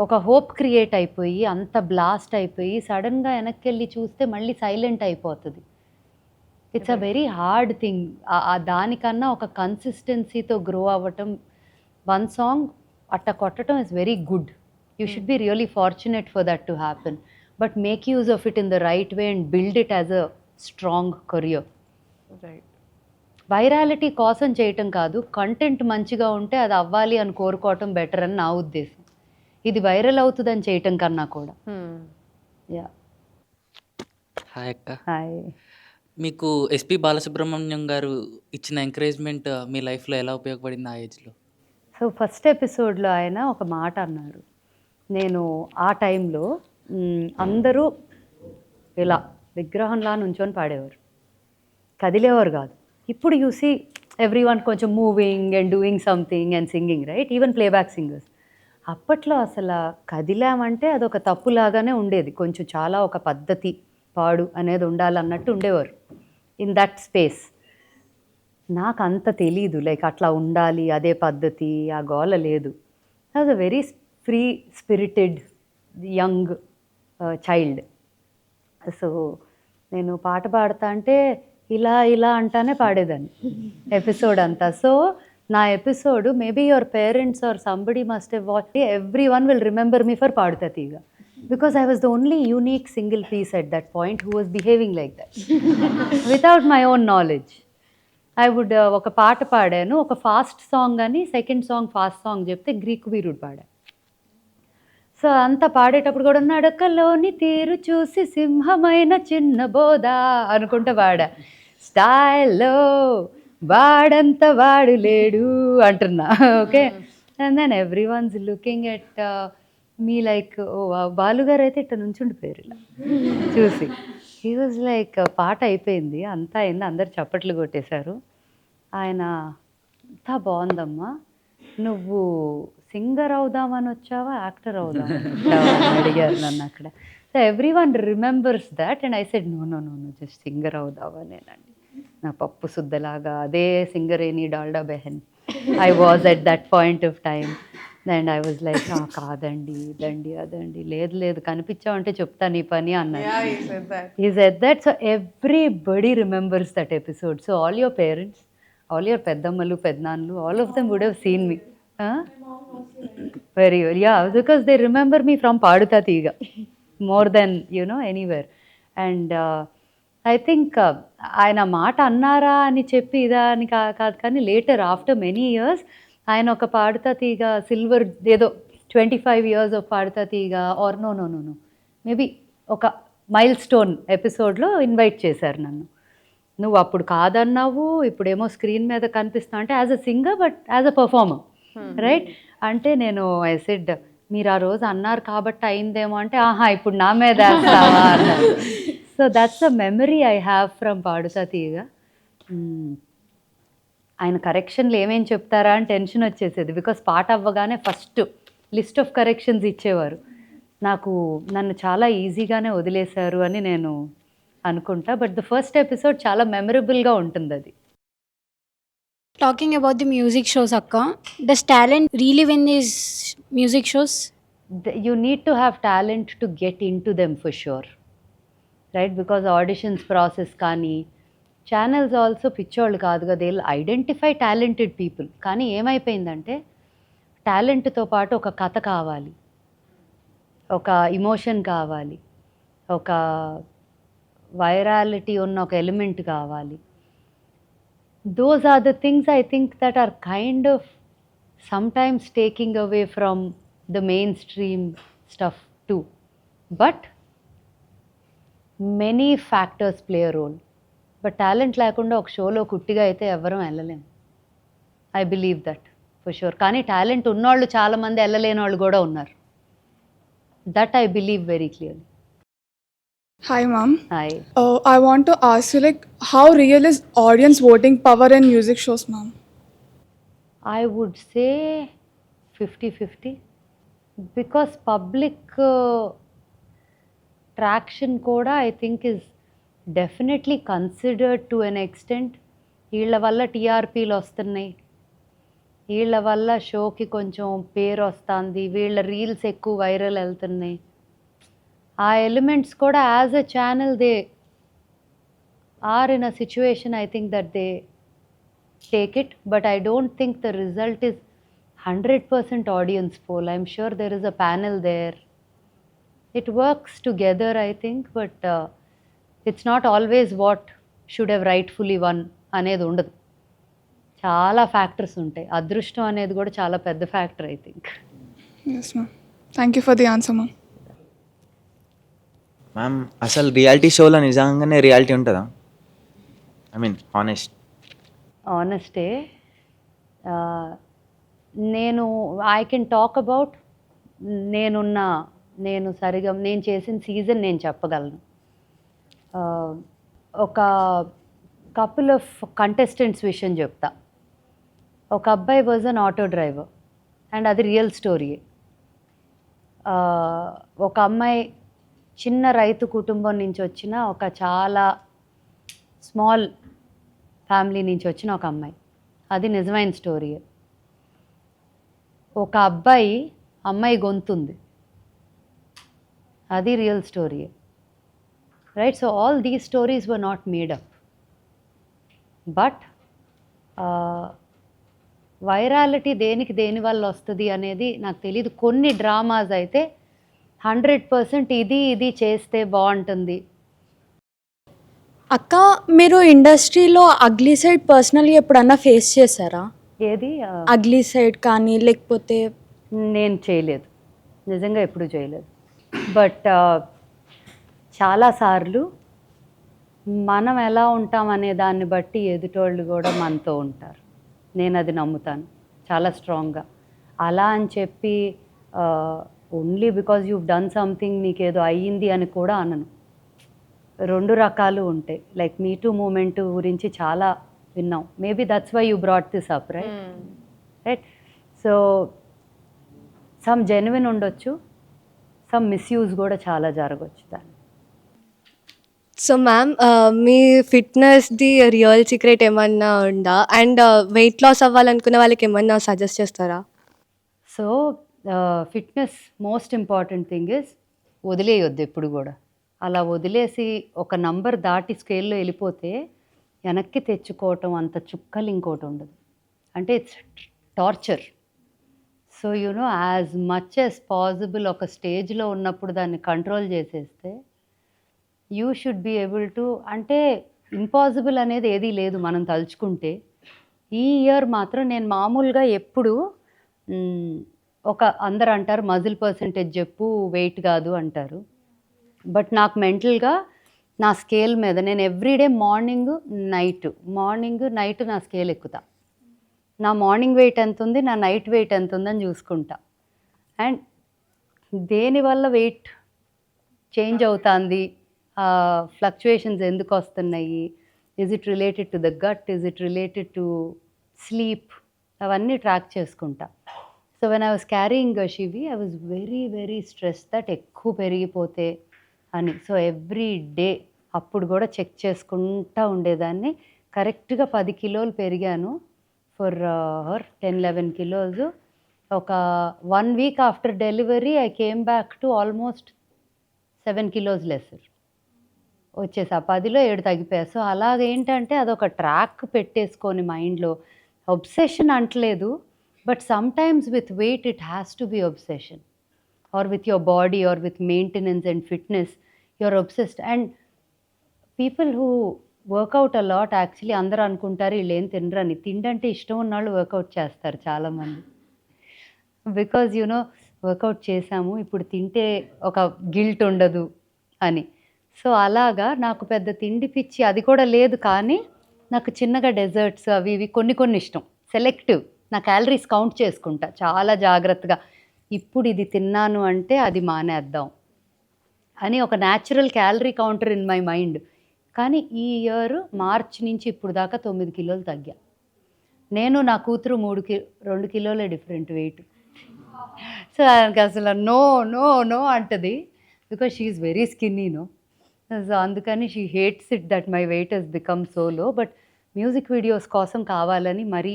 ఒక హోప్ క్రియేట్ అయిపోయి అంత బ్లాస్ట్ అయిపోయి సడన్గా వెనక్కి వెళ్ళి చూస్తే మళ్ళీ సైలెంట్ అయిపోతుంది. It's a very hard thing. దానికన్నా ఒక కన్సిస్టెన్సీతో గ్రో అవ్వటం, వన్ సాంగ్ అట్ట కొట్టడం is very good. You should be really fortunate for that to happen. But make use of it in the right way and build it as a strong career. Virality కోసం చేయటం కాదు, content మంచిగా ఉంటే అది అవ్వాలి అని కోరుకోవటం బెటర్ అని నా ఉద్దేశం. ఇది వైరల్ అవుతుందని చేయటం కన్నా కూడా. యా. హాయ్ అక్క. హాయ్. మీకు ఎస్పి బాలసుబ్రహ్మణ్యం గారు ఇచ్చిన ఎంకరేజ్మెంట్ మీ లైఫ్లో ఎలా ఉపయోగపడింది ఆ ఏజ్లో? సో ఫస్ట్ ఎపిసోడ్లో ఆయన ఒక మాట అన్నారు. నేను ఆ టైంలో అందరూ ఇలా విగ్రహంలా నుంచొని పాడేవారు, కదిలేవారు కాదు. ఇప్పుడు చూసి ఎవ్రీ వన్ కొంచెం moving and doing something and singing, right? Even playback singers. అప్పట్లో అసలు కదిలామంటే అదొక తప్పులాగానే ఉండేది. కొంచెం చాలా ఒక పద్ధతి, పాడు అనేది ఉండాలన్నట్టు ఉండేవారు ఇన్ దట్ స్పేస్. నాకు అంత తెలీదు, లైక్ అట్లా ఉండాలి, అదే పద్ధతి, ఆ గోల లేదు. I was a very free spirited young child. So నేను పాట పాడతా అంటే ఇలా ఇలా అంటానే పాడేదాన్ని ఎపిసోడ్ అంతా. సో నా episode maybe your parents or somebody must have watched, every one will remember me for Paadutha Theeyaga, because I was the only unique single piece at that point who was behaving like that without my own knowledge. I would ఒక పాట పాడాను, ఒక fast song అని, second song fast song చెప్తే Greek వీరుడు పాడాను. So అంతా పాడేటప్పుడు కూడా నడకలోని తీరు చూసి సింహమైన చిన్న బోధ అనుకుంటా పాడా. స్టైల్లో వాడంత వాడు లేడు అంటున్నా. Okay. And then every one's looking at me like, ఓ బాలుగారు అయితే ఇట్లా నుంచుండిపోయారు ఇలా చూసి. హీ వాజ్ లైక్, పాట అయిపోయింది, అంతా అయింది, అందరు చప్పట్లు కొట్టేశారు. ఆయన, అంతా బాగుందమ్మా, నువ్వు సింగర్ అవుదామని వచ్చావా, యాక్టర్ అవుదామని వచ్చావా అని అడిగారు నన్ను అక్కడ. So every one remembers that and I said no no no no, just singer అవుదామనేనండి. నా పప్పు శుద్ధలాగా అదే సింగర్ ఏని డాల్డా బెహన్ I was at that point of time. And I was like, కాదండి ఇదండి అదండి, లేదు లేదు కనిపించావంటే చెప్తాను ఈ పని అన్నాడు. He said that. So everybody remembers that episode. So all your parents, all your పెద్దమ్మలు పెద్దనాన్నలు, all of them would have seen me. Very well. Yeah, because they remember me from Paduta Teega more than, you know, anywhere. And I think ఆయన మాట అన్నారా అని చెప్పి ఇదా అని కాదు, కానీ later after many years ఆయన ఒక పాడుతా తీగ సిల్వర్ ఏదో 25 years of Paadutha Theeyaga or no no no no maybe ఒక మైల్ స్టోన్ ఎపిసోడ్లో ఇన్వైట్ చేశారు నన్ను. నువ్వు అప్పుడు కాదన్నావు, ఇప్పుడేమో స్క్రీన్ మీద కనిపిస్తావు అంటే as a singer but as a performer, right? అంటే నేను ఐ సెడ్, మీరు ఆ రోజు అన్నారు కాబట్టి అయిందేమో అంటే, ఆహా ఇప్పుడు నా మీద వేస్తావా అన్నారు. So that's a memory I have from Paadutha Theeyaga. ఆయన కరెక్షన్లు ఏమేం చెప్తారా అని టెన్షన్ వచ్చేసేది, బికాస్ పాట అవ్వగానే ఫస్ట్ లిస్ట్ ఆఫ్ కరెక్షన్స్ ఇచ్చేవారు. నన్ను చాలా ఈజీగానే వదిలేశారు అని నేను అనుకుంటా. బట్ ద ఫస్ట్ ఎపిసోడ్ చాలా మెమరబుల్గా ఉంటుంది అది. Talking about the music shows, Akka, does talent really win these music shows? You need to have talent to get into them for sure, right? Because auditions process కానీ channels also పిచ్చోళ్ళు కాదుగా, they will identify talented people. కానీ ఏమైపోయిందంటే టాలెంట్తో పాటు ఒక కథ కావాలి, ఒక ఇమోషన్ కావాలి, ఒక వైరాలిటీ ఉన్న ఒక ఎలిమెంట్ కావాలి. Those are the things I think that are kind of sometimes taking away from the mainstream stuff too. But many factors play a role. But talent లేకుండా ఒక షోలో కుట్టిగా అయితే ఎవరూ వెళ్ళలేము. I believe that for sure. కానీ talent ఉన్నవాళ్ళు చాలామంది వెళ్ళలేని వాళ్ళు కూడా ఉన్నారు. That I believe very clearly. Hi, ma'am. Hi. I want to ask you, like, how real is audience voting power in music shows, ma'am? I would say 50-50 because public traction koda I think is definitely considered to an extent. వీళ్ళ వల్ల టీఆర్పీలు వస్తున్నాయి, వీళ్ళ వల్ల షోకి కొంచెం పేరు వస్తుంది, వీళ్ళ రీల్స్ ఎక్కువ వైరల్ వెళ్తున్నాయి. ఆ ఎలిమెంట్స్ కూడా as a channel they are in a situation I think that they take it, but I don't think the result is 100% audience poll. I'm sure there is a panel there. It works together, I think, but it's not always what should have rightfully won అనేది ఉండదు. చాలా factors ఉంటాయి. అదృష్టం అనేది కూడా చాలా పెద్ద factor I think. Yes ma'am, thank you for the answer ma'am. Ma'am అసలు రియాలిటీ షోలో నిజంగానే రియాలిటీ ఉంటుందా? ఐ మీన్ ఆనెస్టే. నేను ఐ కెన్ టాక్ అబౌట్ నేను సరిగా నేను చేసిన సీజన్ నేను చెప్పగలను. ఒక కపుల్ ఆఫ్ కంటెస్టెంట్స్ విషయం చెప్తా. ఒక అబ్బాయి was an auto driver and అది రియల్ స్టోరీ. ఒక అమ్మాయి చిన్న రైతు కుటుంబం నుంచి వచ్చిన ఒక చాలా స్మాల్ ఫ్యామిలీ నుంచి వచ్చిన ఒక అమ్మాయి, అది నిజమైన స్టోరీ. ఒక అమ్మాయి గొంతుంది, అది real story, right? So all these stories were not made up, but virality దేని వల్ల వస్తుంది అనేది నాకు తెలియదు. కొన్ని డ్రామాస్ అయితే 100% ఇది చేస్తే బాగుంటుంది. అక్క, మీరు ఇండస్ట్రీలో అగ్లీ సైడ్ పర్సనల్గా ఎప్పుడన్నా ఫేస్ చేశారా? ఏది అగ్లీ సైడ్ కానీ లేకపోతే? నేను చేయలేదు, నిజంగా ఎప్పుడూ చేయలేదు. బట్ చాలాసార్లు మనం ఎలా ఉంటాం అనే దాన్ని బట్టి ఎదుటోళ్ళు కూడా మనతో ఉంటారు. నేను అది నమ్ముతాను చాలా స్ట్రాంగ్గా. అలా అని చెప్పి only because you done something నీకేదో అయ్యింది అని కూడా అనను. రెండు రకాలు ఉంటాయి. లైక్ మీ టూ మూమెంట్ గురించి చాలా విన్నాం. Maybe that's why you brought this up, right? So some genuine ఉండొచ్చు, సమ్ మిస్యూజ్ కూడా చాలా జరగవచ్చు దాన్ని. సో మ్యామ్, మీ ఫిట్నెస్ది రియల్ సీక్రెట్ ఏమన్నా ఉందా? అండ్ వెయిట్ లాస్ అవ్వాలనుకున్న వాళ్ళకి ఏమన్నా సజెస్ట్ చేస్తారా? So fitness most important thing is వదిలేయొద్దు ఎప్పుడు కూడా. అలా వదిలేసి ఒక నంబర్ దాటి స్కేల్లో వెళ్ళిపోతే వెనక్కి తెచ్చుకోవటం అంత చుక్కలు ఇంకోటి ఉండదు. అంటే it's torture. So you know as much as possible ఒక స్టేజ్లో ఉన్నప్పుడు దాన్ని కంట్రోల్ చేసేస్తే you should be able to. అంటే ఇంపాసిబుల్ అనేది ఏదీ లేదు మనం తలుచుకుంటే. ఈ ఇయర్ మాత్రం నేను మామూలుగా ఎప్పుడు అందరు అంటారు మజిల్ పర్సంటేజ్ చెప్పు, వెయిట్ కాదు అంటారు. బట్ నాకు మెంటల్గా నా స్కేల్ మీద నేను ఎవ్రీడే మార్నింగ్ నైట్ నా స్కేల్ ఎక్కుతా. నా మార్నింగ్ వెయిట్ ఎంత ఉంది, నా నైట్ వెయిట్ ఎంత ఉందని చూసుకుంటా. అండ్ దేనివల్ల వెయిట్ చేంజ్ అవుతుంది, ఫ్లక్చుయేషన్స్ ఎందుకు వస్తున్నాయి, is it related to the gut, is it related to sleep, అవన్నీ ట్రాక్ చేసుకుంటా. So when I was carrying Shivi I was very very stress that ఎక్కువ పెరిగిపోతే అని. సో ఎవ్రీ డే అప్పుడు కూడా చెక్ చేసుకుంటూ ఉండేదాన్ని. కరెక్ట్గా 10 కిలోలు పెరిగాను ఫర్ 10-11 కిలోస్. ఒక 1 week after delivery I came back to almost 7 kilos lesser వచ్చేసి. ఆ 10లో 7 తగ్గిపోయా. సో అలాగేంటంటే అదొక ట్రాక్ పెట్టేసుకొని మైండ్లో ఒబ్సెషన్ అంటలేదు, but sometimes with wait it has to be obsession, or with your body or with maintenance and fitness you're obsessed. And people who work out a lot actually అందరూ అనుకుంటారు వీళ్ళు ఏం తినరని. తిండంటే ఇష్టం ఉన్నవాళ్ళు వర్కౌట్ చేస్తారు చాలామంది. బికాజ్ యూనో వర్కౌట్ చేసాము ఇప్పుడు తింటే ఒక గిల్ట్ ఉండదు అని. సో అలాగా నాకు పెద్ద తిండి పిచ్చి అది కూడా లేదు, కానీ నాకు చిన్నగా డెజర్ట్స్ అవి ఇవి కొన్ని ఇష్టం. సెలెక్టివ్. నా క్యాలరీస్ కౌంట్ చేసుకుంటా చాలా జాగ్రత్తగా. ఇప్పుడు ఇది తిన్నాను అంటే అది మానేద్దాం అని ఒక natural calorie counter in my mind. కానీ ఈ ఇయర్ మార్చ్ నుంచి ఇప్పుడు దాకా 9 కిలోలు తగ్గా. నేను నా కూతురు 2 కిలోలే డిఫరెంట్ వెయిట్. సో ఆయనకి అసలు నో నో నో అంటది, because she is very skinny no. So అందుకని she hates it that my weight has become so low. But music videos కోసం కావాలని మరి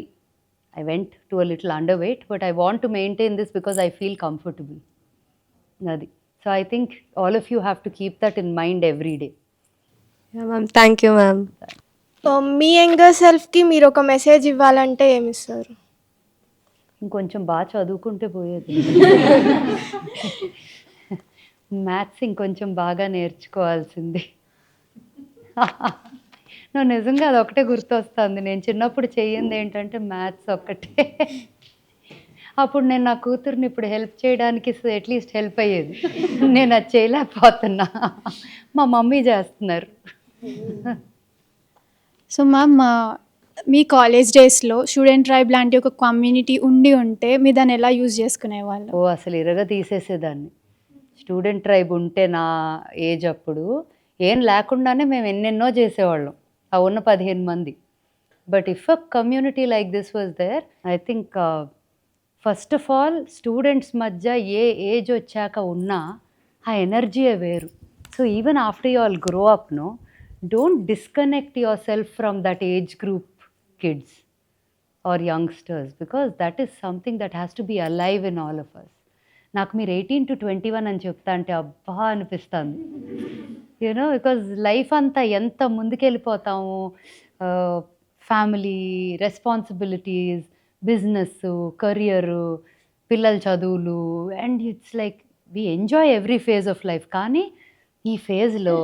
I went to a little under weight, but I want to maintain this because I feel comfortable. అది. So I think all of you have to keep that in mind every day. Ma'am thank you ma'am. మీ younger సెల్ఫ్కి మీరు ఒక message ఇవ్వాలంటే ఏమి ఇస్తారు? ఇంకొంచెం బాగా చదువుకుంటే పోయేది. మ్యాథ్స్ ఇంకొంచెం బాగా నేర్చుకోవాల్సింది. నువ్వు నిజంగా అది ఒకటే గుర్తొస్తుంది. నేను చిన్నప్పుడు చెయ్యింది ఏంటంటే మ్యాథ్స్ ఒక్కటే. అప్పుడు నేను నా కూతుర్ని ఇప్పుడు హెల్ప్ చేయడానికి అట్లీస్ట్ హెల్ప్ అయ్యేది. నేను అది చేయలేకపోతున్నా, మా మమ్మీ చేస్తున్నారు. సో మ్యామ్, మీ కాలేజ్ డేస్లో స్టూడెంట్ ట్రైబ్ లాంటి ఒక కమ్యూనిటీ ఉంటే మీరు దాన్ని ఎలా యూజ్ చేసుకునేవాళ్ళు? ఓ అసలు ఇరగా తీసేసేదాన్ని. స్టూడెంట్ ట్రైబ్ ఉంటే నా ఏజ్ అప్పుడు ఏం లేకుండానే మేము ఎన్నెన్నో చేసేవాళ్ళం, ఆ ఉన్న 15 మంది. But if a community like this was there, I think first of all students మధ్య ఏ ఏజ్ వచ్చాక ఉన్నా ఆ ఎనర్జీయే వేరు. So even after you all grow up, no, don't disconnect yourself from that age group kids or youngsters, because that is something that has to be alive in all of us. నాకు మీరు 18 to 21 అని చెప్తా అంటే అబ్బా అనిపిస్తుంది, you know, because life అంతా ఎంత ముందుకెళ్ళిపోతాము, family responsibilities, business, career, పిల్లల చదువులు, and it's like we enjoy every phase of life. కానీ ఈ ఫేజ్లో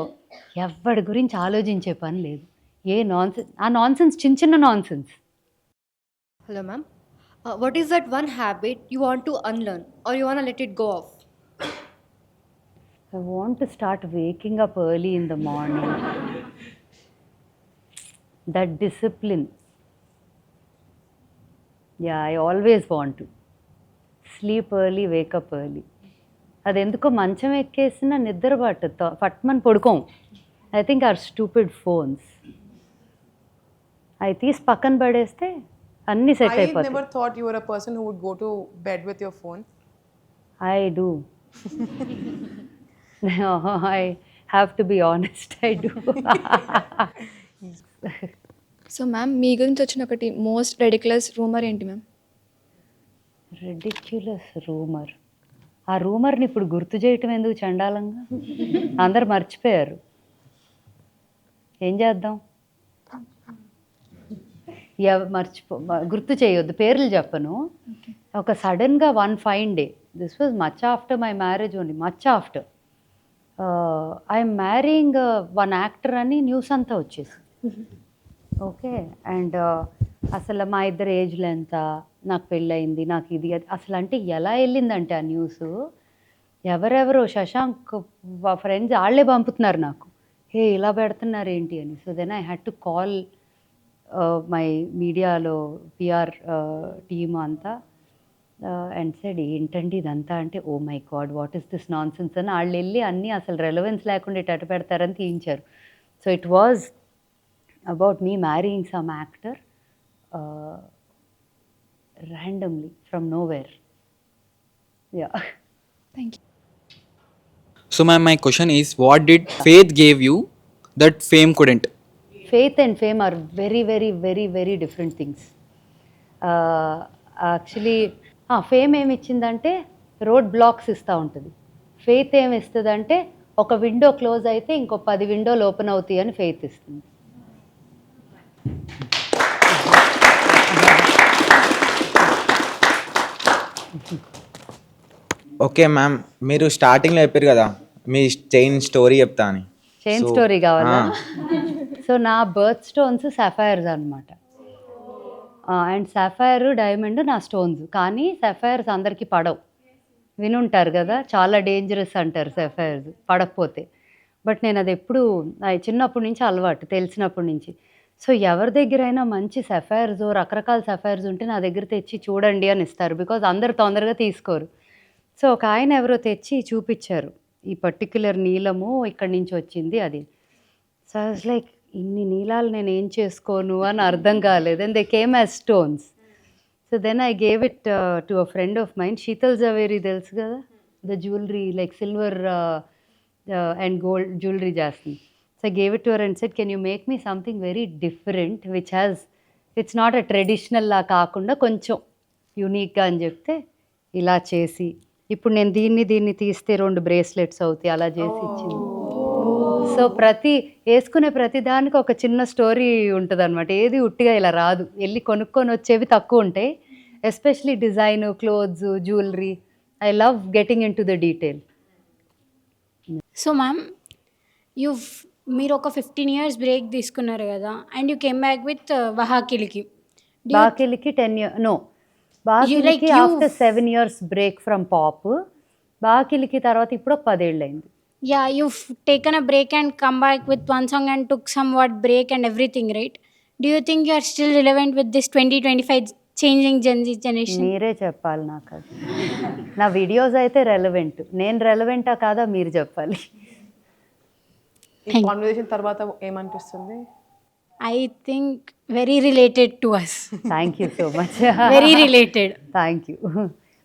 ఎవరి గురించి ఆలోచించే పని లేదు. ఏ నాన్సెన్స్, ఆ నాన్సెన్స్ చిన్న చిన్న nonsense. Hello, ma'am. What is that one habit you want to unlearn or you want to let it go off? I want to start waking up early in the morning. That discipline. Yeah, I always want to. Sleep early, wake up early. అది ఎందుకో మంచం ఎక్కేసిన నిద్ర పట్టమని పడుకోం. I think are stupid phones. అవి తీసి పక్కన పడేస్తే అన్నీ సెట్ I అయిపోతాయి. never thought you were a person who would go to bed with your phone. I do. No, I have to be honest, I do. So ma'am, మీ గురించి వచ్చిన ఒకటి మోస్ట్ రెడిక్యులస్ రూమర్ ఏంటి ma'am? Ridiculous rumour. ఆ రూమర్ని ఇప్పుడు గుర్తు చేయటం ఎందుకు చండాలంగా? అందరు మర్చిపోయారు, ఏం చేద్దాం? గుర్తు చేయొద్దు, పేర్లు చెప్పను. ఒక సడన్గా one fine day, this was much after my marriage only, much after I'm marrying one actor అని న్యూస్ అంతా వచ్చేసి. ఓకే, అండ్ అసలు మా ఇద్దరు ఏజ్లు ఎంత, నాకు పెళ్ళయింది, నాకు ఇది అసలు అంటే ఎలా వెళ్ళిందంటే ఆ న్యూస్, ఎవరెవరో శశాంక్ ఫ్రెండ్స్ వాళ్ళే పంపుతున్నారు నాకు, హే ఇలా పెడుతున్నారు ఏంటి అని. So then I had to call my మీడియాలో పిఆర్ టీమ్ అంతా అండ్ సెడ్ ఏంటండి ఇదంతా అంటే, oh my god what is this nonsense అని వాళ్ళు వెళ్ళి అన్నీ అసలు రెలవెన్స్ లేకుండా ఇటు పెడతారని తీయించారు. So it was about me marrying some actor randomly from nowhere. Yeah. Thank you. So ma'am, my question is, what did faith gave you that fame couldn't? Faith and fame are very very very very different things. Actually fame ఏమి ఇచ్చిందంటే road blocks ఇస్తూ ఉంటుంది. Faith ఏమి ఇస్తుందంటే ఒక window close అయితే ఇంకో 10 విండోలు open అవుతాయి అని ఫెయిత్ ఇస్తుంది. ఓకే మ్యామ్, మీరు స్టార్టింగ్లో చెప్పారు కదా మీ చైన్ స్టోరీ చెప్తా అని. చైన్ స్టోరీ కావాలా? సో నా బర్త్ స్టోన్స్ సఫైర్స్ అనమాట. అండ్ సఫైర్ డైమండ్ నా స్టోన్స్. కానీ సఫైర్స్ అందరికీ పడవు, వినుంటారు కదా, చాలా డేంజరస్ అంటారు సఫైర్స్ పడకపోతే. బట్ నేను అది ఎప్పుడు చిన్నప్పటి నుంచి అలవాటు, తెలిసినప్పటి నుంచి. సో ఎవరి దగ్గరైనా మంచి సఫైర్స్, రకరకాల సఫైర్స్ ఉంటే నా దగ్గర తెచ్చి చూడండి అని ఇస్తారు, బికాజ్ అందరు తొందరగా తీసుకోరు. సో ఒక ఆయన ఎవరో తెచ్చి చూపించారు, ఈ పర్టిక్యులర్ నీలము ఇక్కడి నుంచి వచ్చింది అది. సో ఐ వాజ్ లైక్ ఇన్ని నీలాలు నేను ఏం చేసుకోను అని అర్థం కాలేదు. And they came as stones. So then I gave it to a friend of mine, Sheetal Javeri తెలుసు కదా, the jewellery like silver and gold jewellery చేస్తుంది. So I gave it to her and said, can you make me something very different which has, it's not a traditional లా కాకుండా కొంచెం యూనిక్గా అని చెప్తే ఇలా చేసి, ఇప్పుడు నేను దీన్ని తీస్తే 2 బ్రేస్లెట్స్ అవుతాయి అలా చేసి ఇచ్చింది. సో వేసుకునే ప్రతి దానికి ఒక చిన్న స్టోరీ ఉంటుంది అనమాట. ఏది ఉట్టిగా ఇలా రాదు, వెళ్ళి కొనుక్కొని వచ్చేవి తక్కువ ఉంటాయి. Especially design, clothes, jewellery, I love getting into the detail. So ma'am, మీరు ఒక 15 years బ్రేక్ తీసుకున్నారు కదా, and you came back with వహాకిలికి. బాకిలికి 10 years, నో, బాకిలికి after 7 years break from pop. బాకిలికి తర్వాత ఇప్పుడు 10 ఏళ్ళు అయింది. Yeah, you've taken a break and come back with one song and took somewhat break and everything, right? Do you think you are still relevant with this 2025 changing Gen Z generation? మీరే చెప్పాలి నాకు అది. నా videos అయితే relevant, నేను రెలవెంటా కాదా మీరు చెప్పాలి. ఈ కాన్వర్సేషన్ తర్వాత ఏమనిపిస్తుంది? I think very related to us. Thank you so much. Very related. Thank you.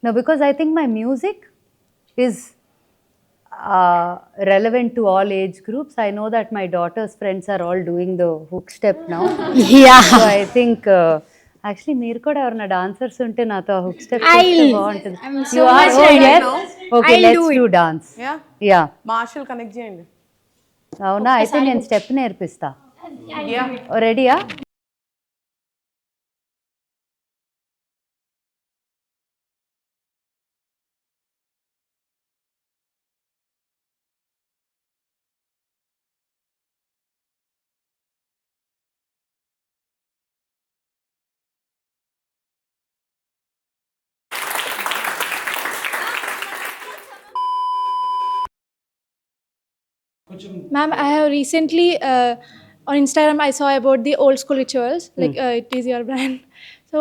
No, because I think my music is relevant to all age groups. I know that my daughter's friends are all doing the hook step now. Yeah. So I think actually మీరు కూడా ఎవరైనా dancers ఉంటే నాతో hook step బాగుంటుంది. I'm so much ready now. Okay, I'll let's do do it. Dance. Yeah, yeah, martial connect చేయండి. అవునా? అయితే నేను స్టెప్ నేర్పిస్తా. యా, రెడీయా? Ma'am, I have recently on Instagram I saw about the old school rituals, like it is your brand. So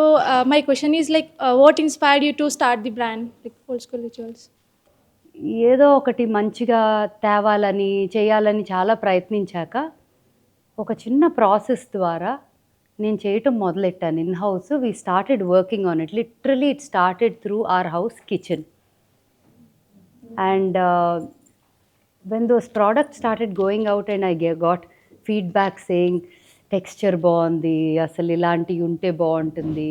my question is like, what inspired you to start the brand, like old school rituals? ఏదో ఒకటి మంచిగా తేవాలని చేయాలని చాలా ప్రయత్నించాక ఒక చిన్న process ద్వారా నేను చేయటం మొదలెట్టాను. In house we started working on it. Literally it started through our house kitchen. And when those products started going out and I got feedback saying texture బాగుంది, అసలు ఇలాంటివి ఉంటే బాగుంటుంది,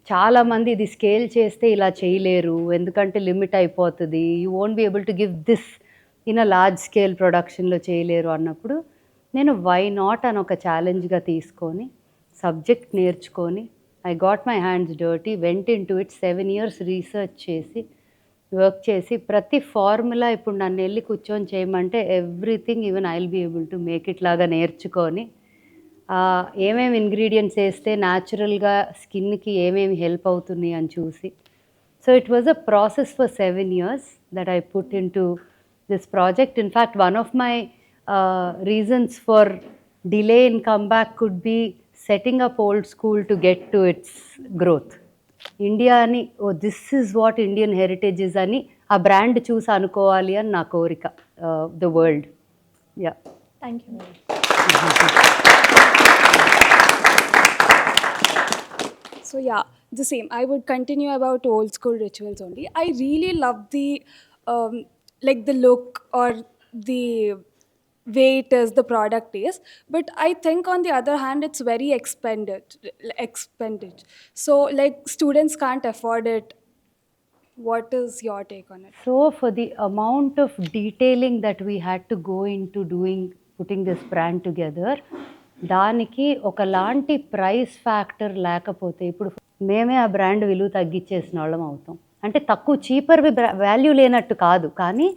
చాలామంది ఇది స్కేల్ చేస్తే ఇలా చేయలేరు ఎందుకంటే లిమిట్ అయిపోతుంది, you won't be able to give this in a large scale ప్రొడక్షన్లో చేయలేరు అన్నప్పుడు నేను వై నాట్ అని ఒక ఛాలెంజ్గా తీసుకొని సబ్జెక్ట్ నేర్చుకొని I got my hands dirty, went in to it. 7 years research చేసి వర్క్ చేసి ప్రతి ఫార్ములా ఇప్పుడు నన్ను వెళ్ళి కూర్చొని చేయమంటే everything even I will be able to make it లాగా నేర్చుకొని ఏమేమి ఇంగ్రీడియంట్స్ వేస్తే న్యాచురల్గా స్కిన్కి ఏమేమి హెల్ప్ అవుతుంది అని చూసి. So it was a process for 7 years that I put into this project. In fact, one of my reasons for delay in comeback could be setting up old school to get to its growth. India అని, oh this is what Indian heritage is అని ఆ brand చూసి అనుకోవాలి అని నా కోరిక. The world. Yeah, thank you. So yeah, the same. I would continue about old school rituals only. I really love the like the look or the way it is, the product is. But I think on the other hand, it's very expended. So like students can't afford it. What is your take on it? So for the amount of detailing that we had to go into putting this brand together, దానికి ఒకలాంటి price factor లేకపోతే ఇప్పుడు మేమే ఆ brand విలువ తగ్గించేసిన వాళ్ళం అవుతాం. అంటే తక్కువ చీపర్ వాల్యూ లేనట్టు కాదు, కానీ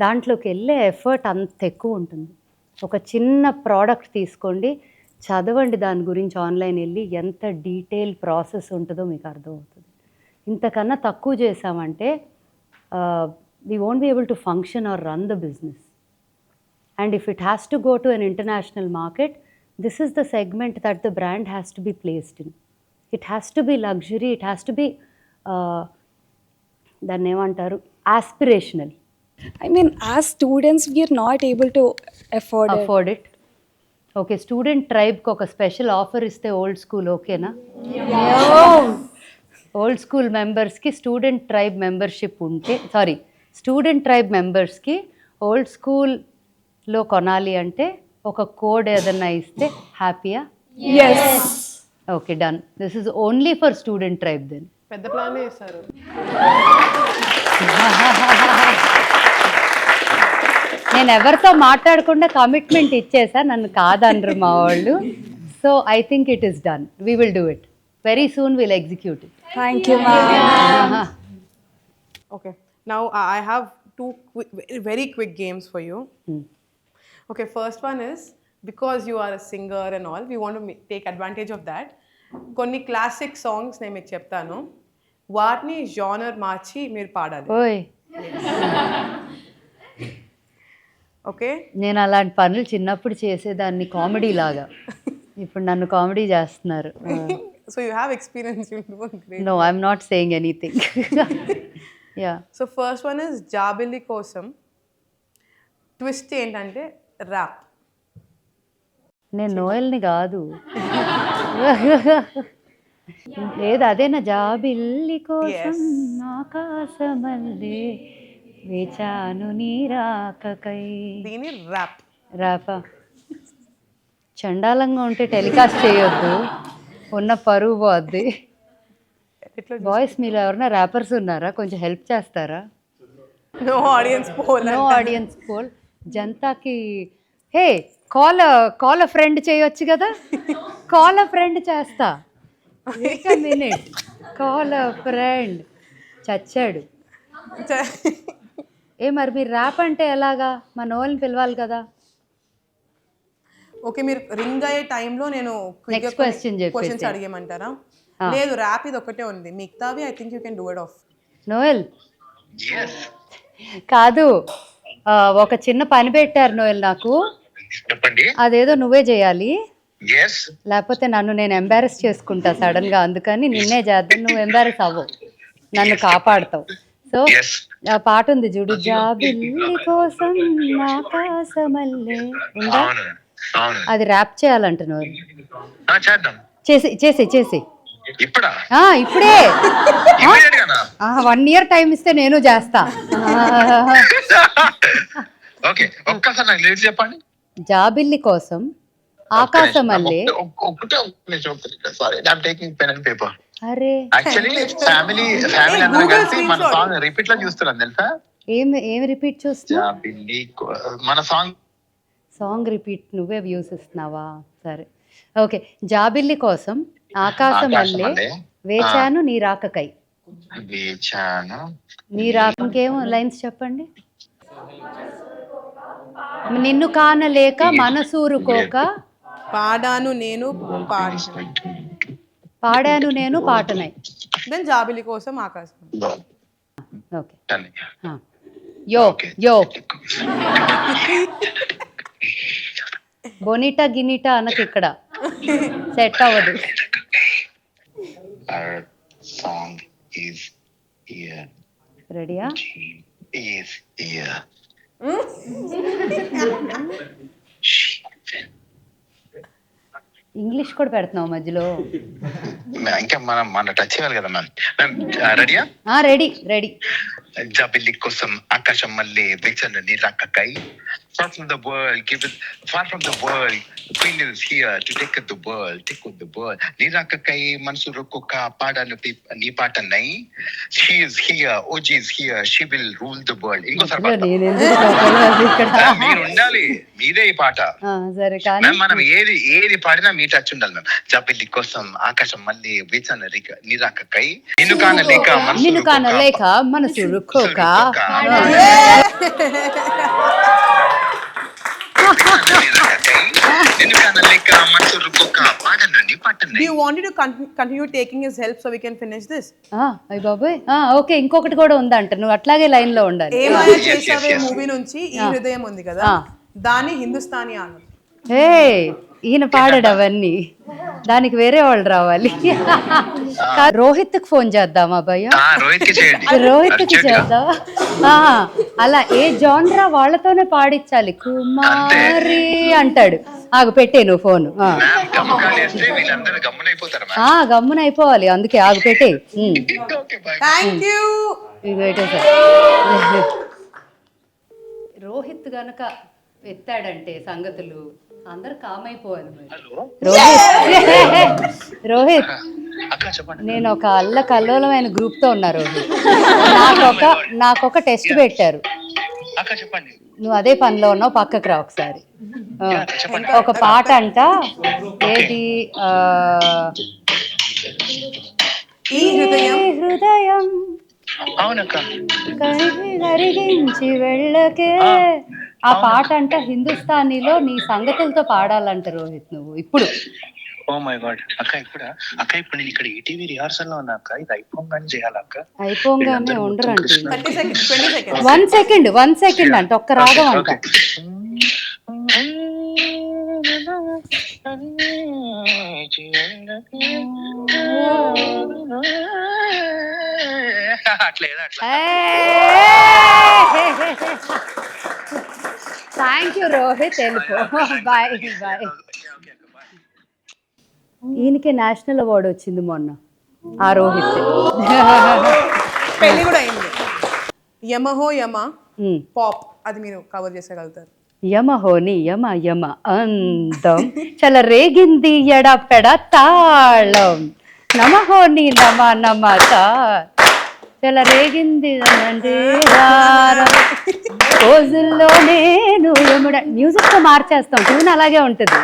దాంట్లోకి వెళ్ళే ఎఫర్ట్ అంత ఎక్కువ ఉంటుంది. ఒక చిన్న ప్రోడక్ట్ తీసుకోండి, చదవండి దాని గురించి, ఆన్లైన్ వెళ్ళి ఎంత డీటెయిల్ ప్రాసెస్ ఉంటుందో మీకు అర్థమవుతుంది. ఇంతకన్నా తక్కువ చేసామంటే we won't be able to function are run the business. And if it has to go to an international market, this is the segment that the brand has to be placed in. It has to be luxury, it has to be దాన్ని ఏమంటారు, aspirational. I mean, as students, we are not able to afford it. Okay, student ట్రైబ్కి ఒక special offer ఇస్తే old school ఓకేనా? Old school మెంబర్స్కి student tribe membership ఉంటే, sorry, student tribe మెంబర్స్కి old స్కూల్లో కొనాలి అంటే ఒక కోడ్ ఏదన్నా ఇస్తే హ్యాపీయా? Okay, done. This is only for student tribe then. పెద్ద ప్లాన్ చేస్తారు. నేను ఎవరితో మాట్లాడకుండా కమిట్మెంట్ ఇచ్చేసా, నన్ను కాదనరు మా వాళ్ళు. So I think it is done. We will do it very soon. Will execute it. Thank you, ma'am. Okay, now I have two very quick games for you. Okay, first one is, because you are a singer and all, we want to take advantage of that. కొన్ని classic songs నేను మీకు చెప్తాను, వాటిని genre మార్చి మీరు పాడాలి. ఓయ్, okay? నేను అలాంటి పనులు చిన్నప్పుడు చేసేదాన్ని కామెడీ లాగా. ఇప్పుడు నన్ను కామెడీ చేస్తున్నారు. So you have experience, you'll do a great. No, I'm not saying anything. Yeah. So first one is జాబిల్లి కోసం. ట్విస్ట్ ఏంటంటే ర్యాప్. నేను నోయల్ని కాదు. లేదు, అదేనా? జాబిల్లి కోసం ఆకాశమల్లే వేచాను నీ రాకకై. దీని ర్యాప్. ర్యాపా? చండాలంగా ఉంటే టెలికాస్ట్ చేయొద్దు, ఉన్న పరువు పోద్ది. బాయ్స్ మీరు ఎవరైనా ర్యాపర్స్ ఉన్నారా? కొంచెం హెల్ప్ చేస్తారా? No audience poll. No audience poll. జనతాకి హే కాల్ ఫ్రెండ్ చేయొచ్చు కదా? కాల్ ఫ్రెండ్ చేస్తా. మినిట్, కాల్ ఫ్రెండ్ చచ్చాడు. మరి మీరు ర్యాప్ అంటే ఎలాగా? మన వాళ్ళని పిలవాలి కదా. ఓకే, మీరు రింగ్ అయ్యే టైంలో నేను నెక్స్ట్ క్వశ్చన్స్ అడిగేమంటారా? లేదు, ర్యాప్ ఇది ఒకటే ఉంది, మిగతావి I think you can do it of. Noel కాదు, ఒక చిన్న పని పెట్టారు నోయల్ నాకు. చెప్పండి. అదేదో నువ్వే చేయాలి, లేకపోతే నన్ను నేను ఎంబారెస్ చేసుకుంటా సడన్ గా. అందుకని నిన్నే చేద్దాం, నువ్వు ఎంబారెస్ అవ్వవు, నన్ను కాపాడుతావు. సో ఆ పాట ఉంది చూడు, జాబిల్లి కోసం ఆకాశమల్లే ఉందా, అది ర్యాప్ చేయాలంట నువ్వు. చేసి ఇప్పుడే 1 year టైం ఇస్తే నేను చేస్తా. చెప్పండి. జాబిల్లి కోసం ఆకాశమల్లే. అరే ఏమి రిపీట్ చూస్తున్నా? సాంగ్ రిపీట్ నువ్వే వ్యూస్ ఇస్తున్నావా? సరే, ఓకే. జాబిల్లి కోసం ఆకాశమల్లే వేచాను నీ రాకకై. నీ రాకకేమో లైన్స్ చెప్పండి. నిన్ను కానలేక మనసూరుకోక పాడాను నేను పాటనై. దెన్ జాబిలి కోసం ఆకాశం. ఓకే, యో బొనిటా గినిటా అనకు, ఇక్కడ సెట్ అవ్వదు. రెడీయా? ఇంగ్లీష్ కూడా పెడుతున్నావు మధ్యలో. ఇంకా మన టచ్ చేయాలి కదా మ్యామ్. రెడీయా? రెడీ. జాబిల్లి కోసం ఆకాశం మళ్ళీ వేచాను నీ రాకకై. Far from the world, far from the world, Queen is here to take the world. నీ రాకకై మనసు రొక్కొక్క పాడాను నీ పాటనై. She is here, OG is here, she will rule the world. ఇంకోసారి మీరు ఉండాలి, మీరే ఈ పాట. మనం ఏది పాడినా మీ టచ్ ఉండాలి మ్యామ్. జాబిల్లి కోసం ఆకాశం మళ్ళీ వేచాను నీ రాకకై. నిన్ను కానలేక మనసు రుక్కోక. Do you want to continue taking his help so we can finish this? అయ్య బాబోయ్, ఓకే. ఇంకొకటి కూడా ఉందంట, నువ్వు అట్లాగే లైన్ లో ఉండాలి. ఏమైనా చేసావే మూవీ నుంచి ఈ హృదయం ఉంది కదా, దాని హిందుస్థానీ ఆనంద్. ఈయన పాడాడు అవన్నీ, దానికి వేరే వాళ్ళు రావాలి. రోహిత్ కి ఫోన్ చేద్దామా భయ్య? రోహిత్ కి చేద్దామా? అలా ఏ జాన్రా వాళ్ళతోనే పాడించాలి. కుమారి అంటాడు, ఆగు పెట్టే నువ్వు ఫోన్ గమ్మకాలేస్తే వీళ్ళందరూ గమ్మునైపోతారు మ్యామ్. గమ్మున అయిపోవాలి, అందుకే ఆగు పెట్టే. Thank you. రోహిత్ గనక ఎత్తాడంటే సంగతులు అందరు కామైపోవాలి మరి. రోహిత్ నేను ఒక కల్లోలమైన గ్రూప్ తో ఉన్నా రోహిత్. నాకొక టెస్ట్ పెట్టారు, నువ్వు అదే పనిలో ఉన్నావు, పక్కకు రా ఒకసారి. ఒక పాట అంట, ఏది ఈ హృదయం కరిగించి వెళ్ళకే, ఆ పాట అంట హిందుస్థానీలో నీ సంగతులతో పాడాలంట రోహిత్ నువ్వు ఇప్పుడు. ఓ మై గాడ్ అక్క, ఇప్పుడు నేను ఇక్కడ ఈటీవీ రిహార్సల్ లో ఉన్నా అక్క, ఇది అయిపోగానే చేయాలక్క. అయిపోగానే ఉండరండి. 20 seconds. 1 second అంట, ఒక్క రాగం అంట. థ్యాంక్ యూ రోహిత్, వెళ్ళిపో. Bye bye. ఈయనకే నేషనల్ అవార్డు వచ్చింది మొన్న, ఆ రోహిత్. పెళ్లి కూడా అయింది. యమహో యమ పాప్, అది మీరు కవర్ చేసేయగలుగుతారు. యమహోని యమ యమ అందం చల రేగింది ఎడపెడ తాళం, నమహోని నమ నమ చల రేగింది రోజుల్లో నేను యముడ. మ్యూజిక్ తో మార్చేస్తాం, ట్యూన్ అలాగే ఉంటుంది.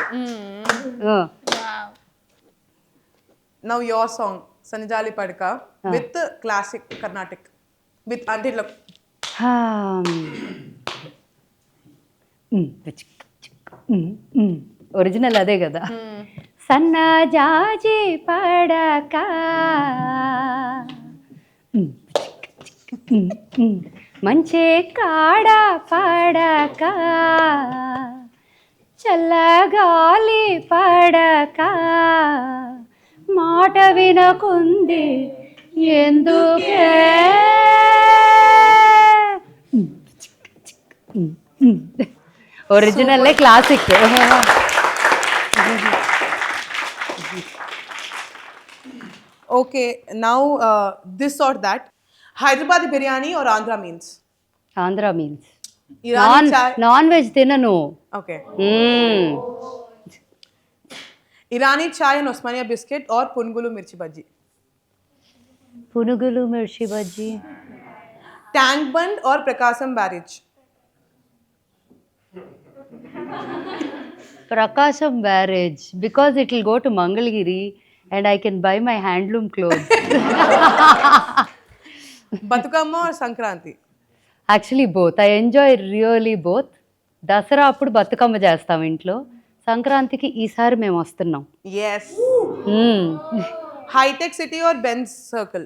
Now your song Sanjali Padka with classic Carnatic with అంటే ఇట్లా ఒరిజినల్ అదే కదా. సన్నజాజి పడక మంచే కాడ పడక చల్లగాలి పడక మాట వినకుంది ఎందుకే, original classic. Okay, now this or that. Hyderabadi biryani or Andhra meals? Andhra meals. Irani chai. Non-veg తినను. Okay. Irani chai and Osmania biscuit or Punugulu mirchi bhaji? పునుగులు మిర్చి bajji. Tank Bund or Prakasam barrage? Prakasam barrage, because it will go to Mangalgiri and I can buy my handloom clothes. Batukama or Sankranti? Actually both. I enjoy really both. Dasara అప్పుడు బతుకమ్మ చేస్తాం ఇంట్లో, సంక్రాంతికి ఈసారి మేము వస్తున్నాం. Yes. High-tech city or Benz circle?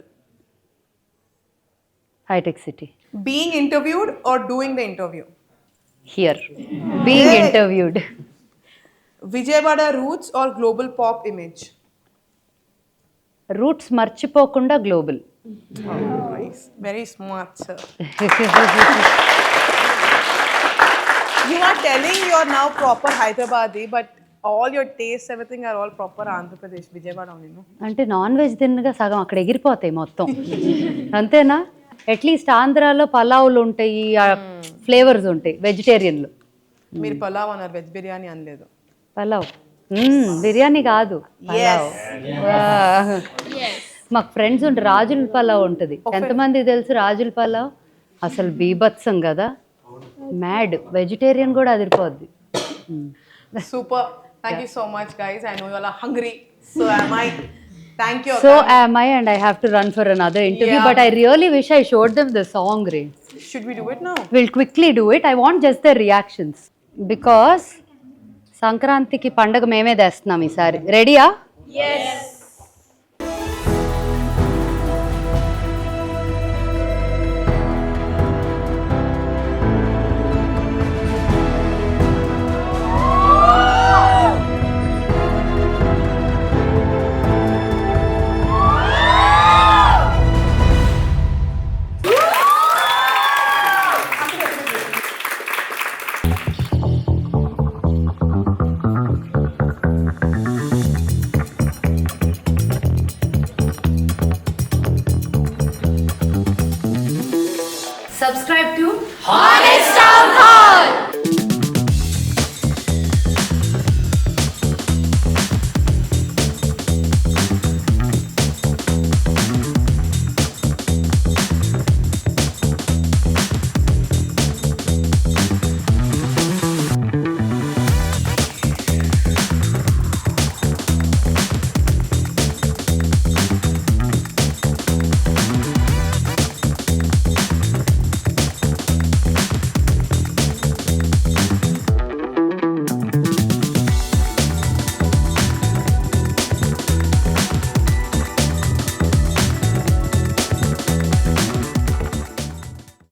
High-tech city. Being interviewed or doing the interview? Here. Being interviewed. Vijayawada roots or global pop image? Roots మర్చిపోకుండా global. Nice. Very smart, sir. You are telling you are now proper Hyderabadi, but all your tastes, everything are all proper Andhra Pradesh, Vijayawada only, no? అంటే non veg తిన్నగా సగం అక్కడ ఎగిరిపోతాయి మొత్తం, అంతేనా? At least ఆంధ్రాలో పలావులు ఉంటాయి, flavours ఉంటాయి వెజిటేరియన్లో. మీరు పలావ్ అన్నారు, వెజ్ బిర్యానీ అనలేదు. పలావ్ బిర్యానీ కాదు, పలావ్. మాకు ఫ్రెండ్స్ ఉంటారు, రాజుల పలావ్ ఉంటుంది. ఎంతమంది తెలుసు రాజుల పలావ్? అసలు బీభత్సం కదా, మ్యాడ్. వెజిటేరియన్ కూడా అదిరిపోద్ది. Super. Thank you so much, guys. I know you all are hungry. So am I. Thank you. So am I, and I have to run for another interview. Yeah. But I really wish I showed them the song, Ray. Should we do it now? We'll quickly do it. I want just their reactions. Because సంక్రాంతికి పండగ మేమే తెస్తున్నాం ఈసారి. రెడీయా? Yes. Subscribe to Honest Town Hall.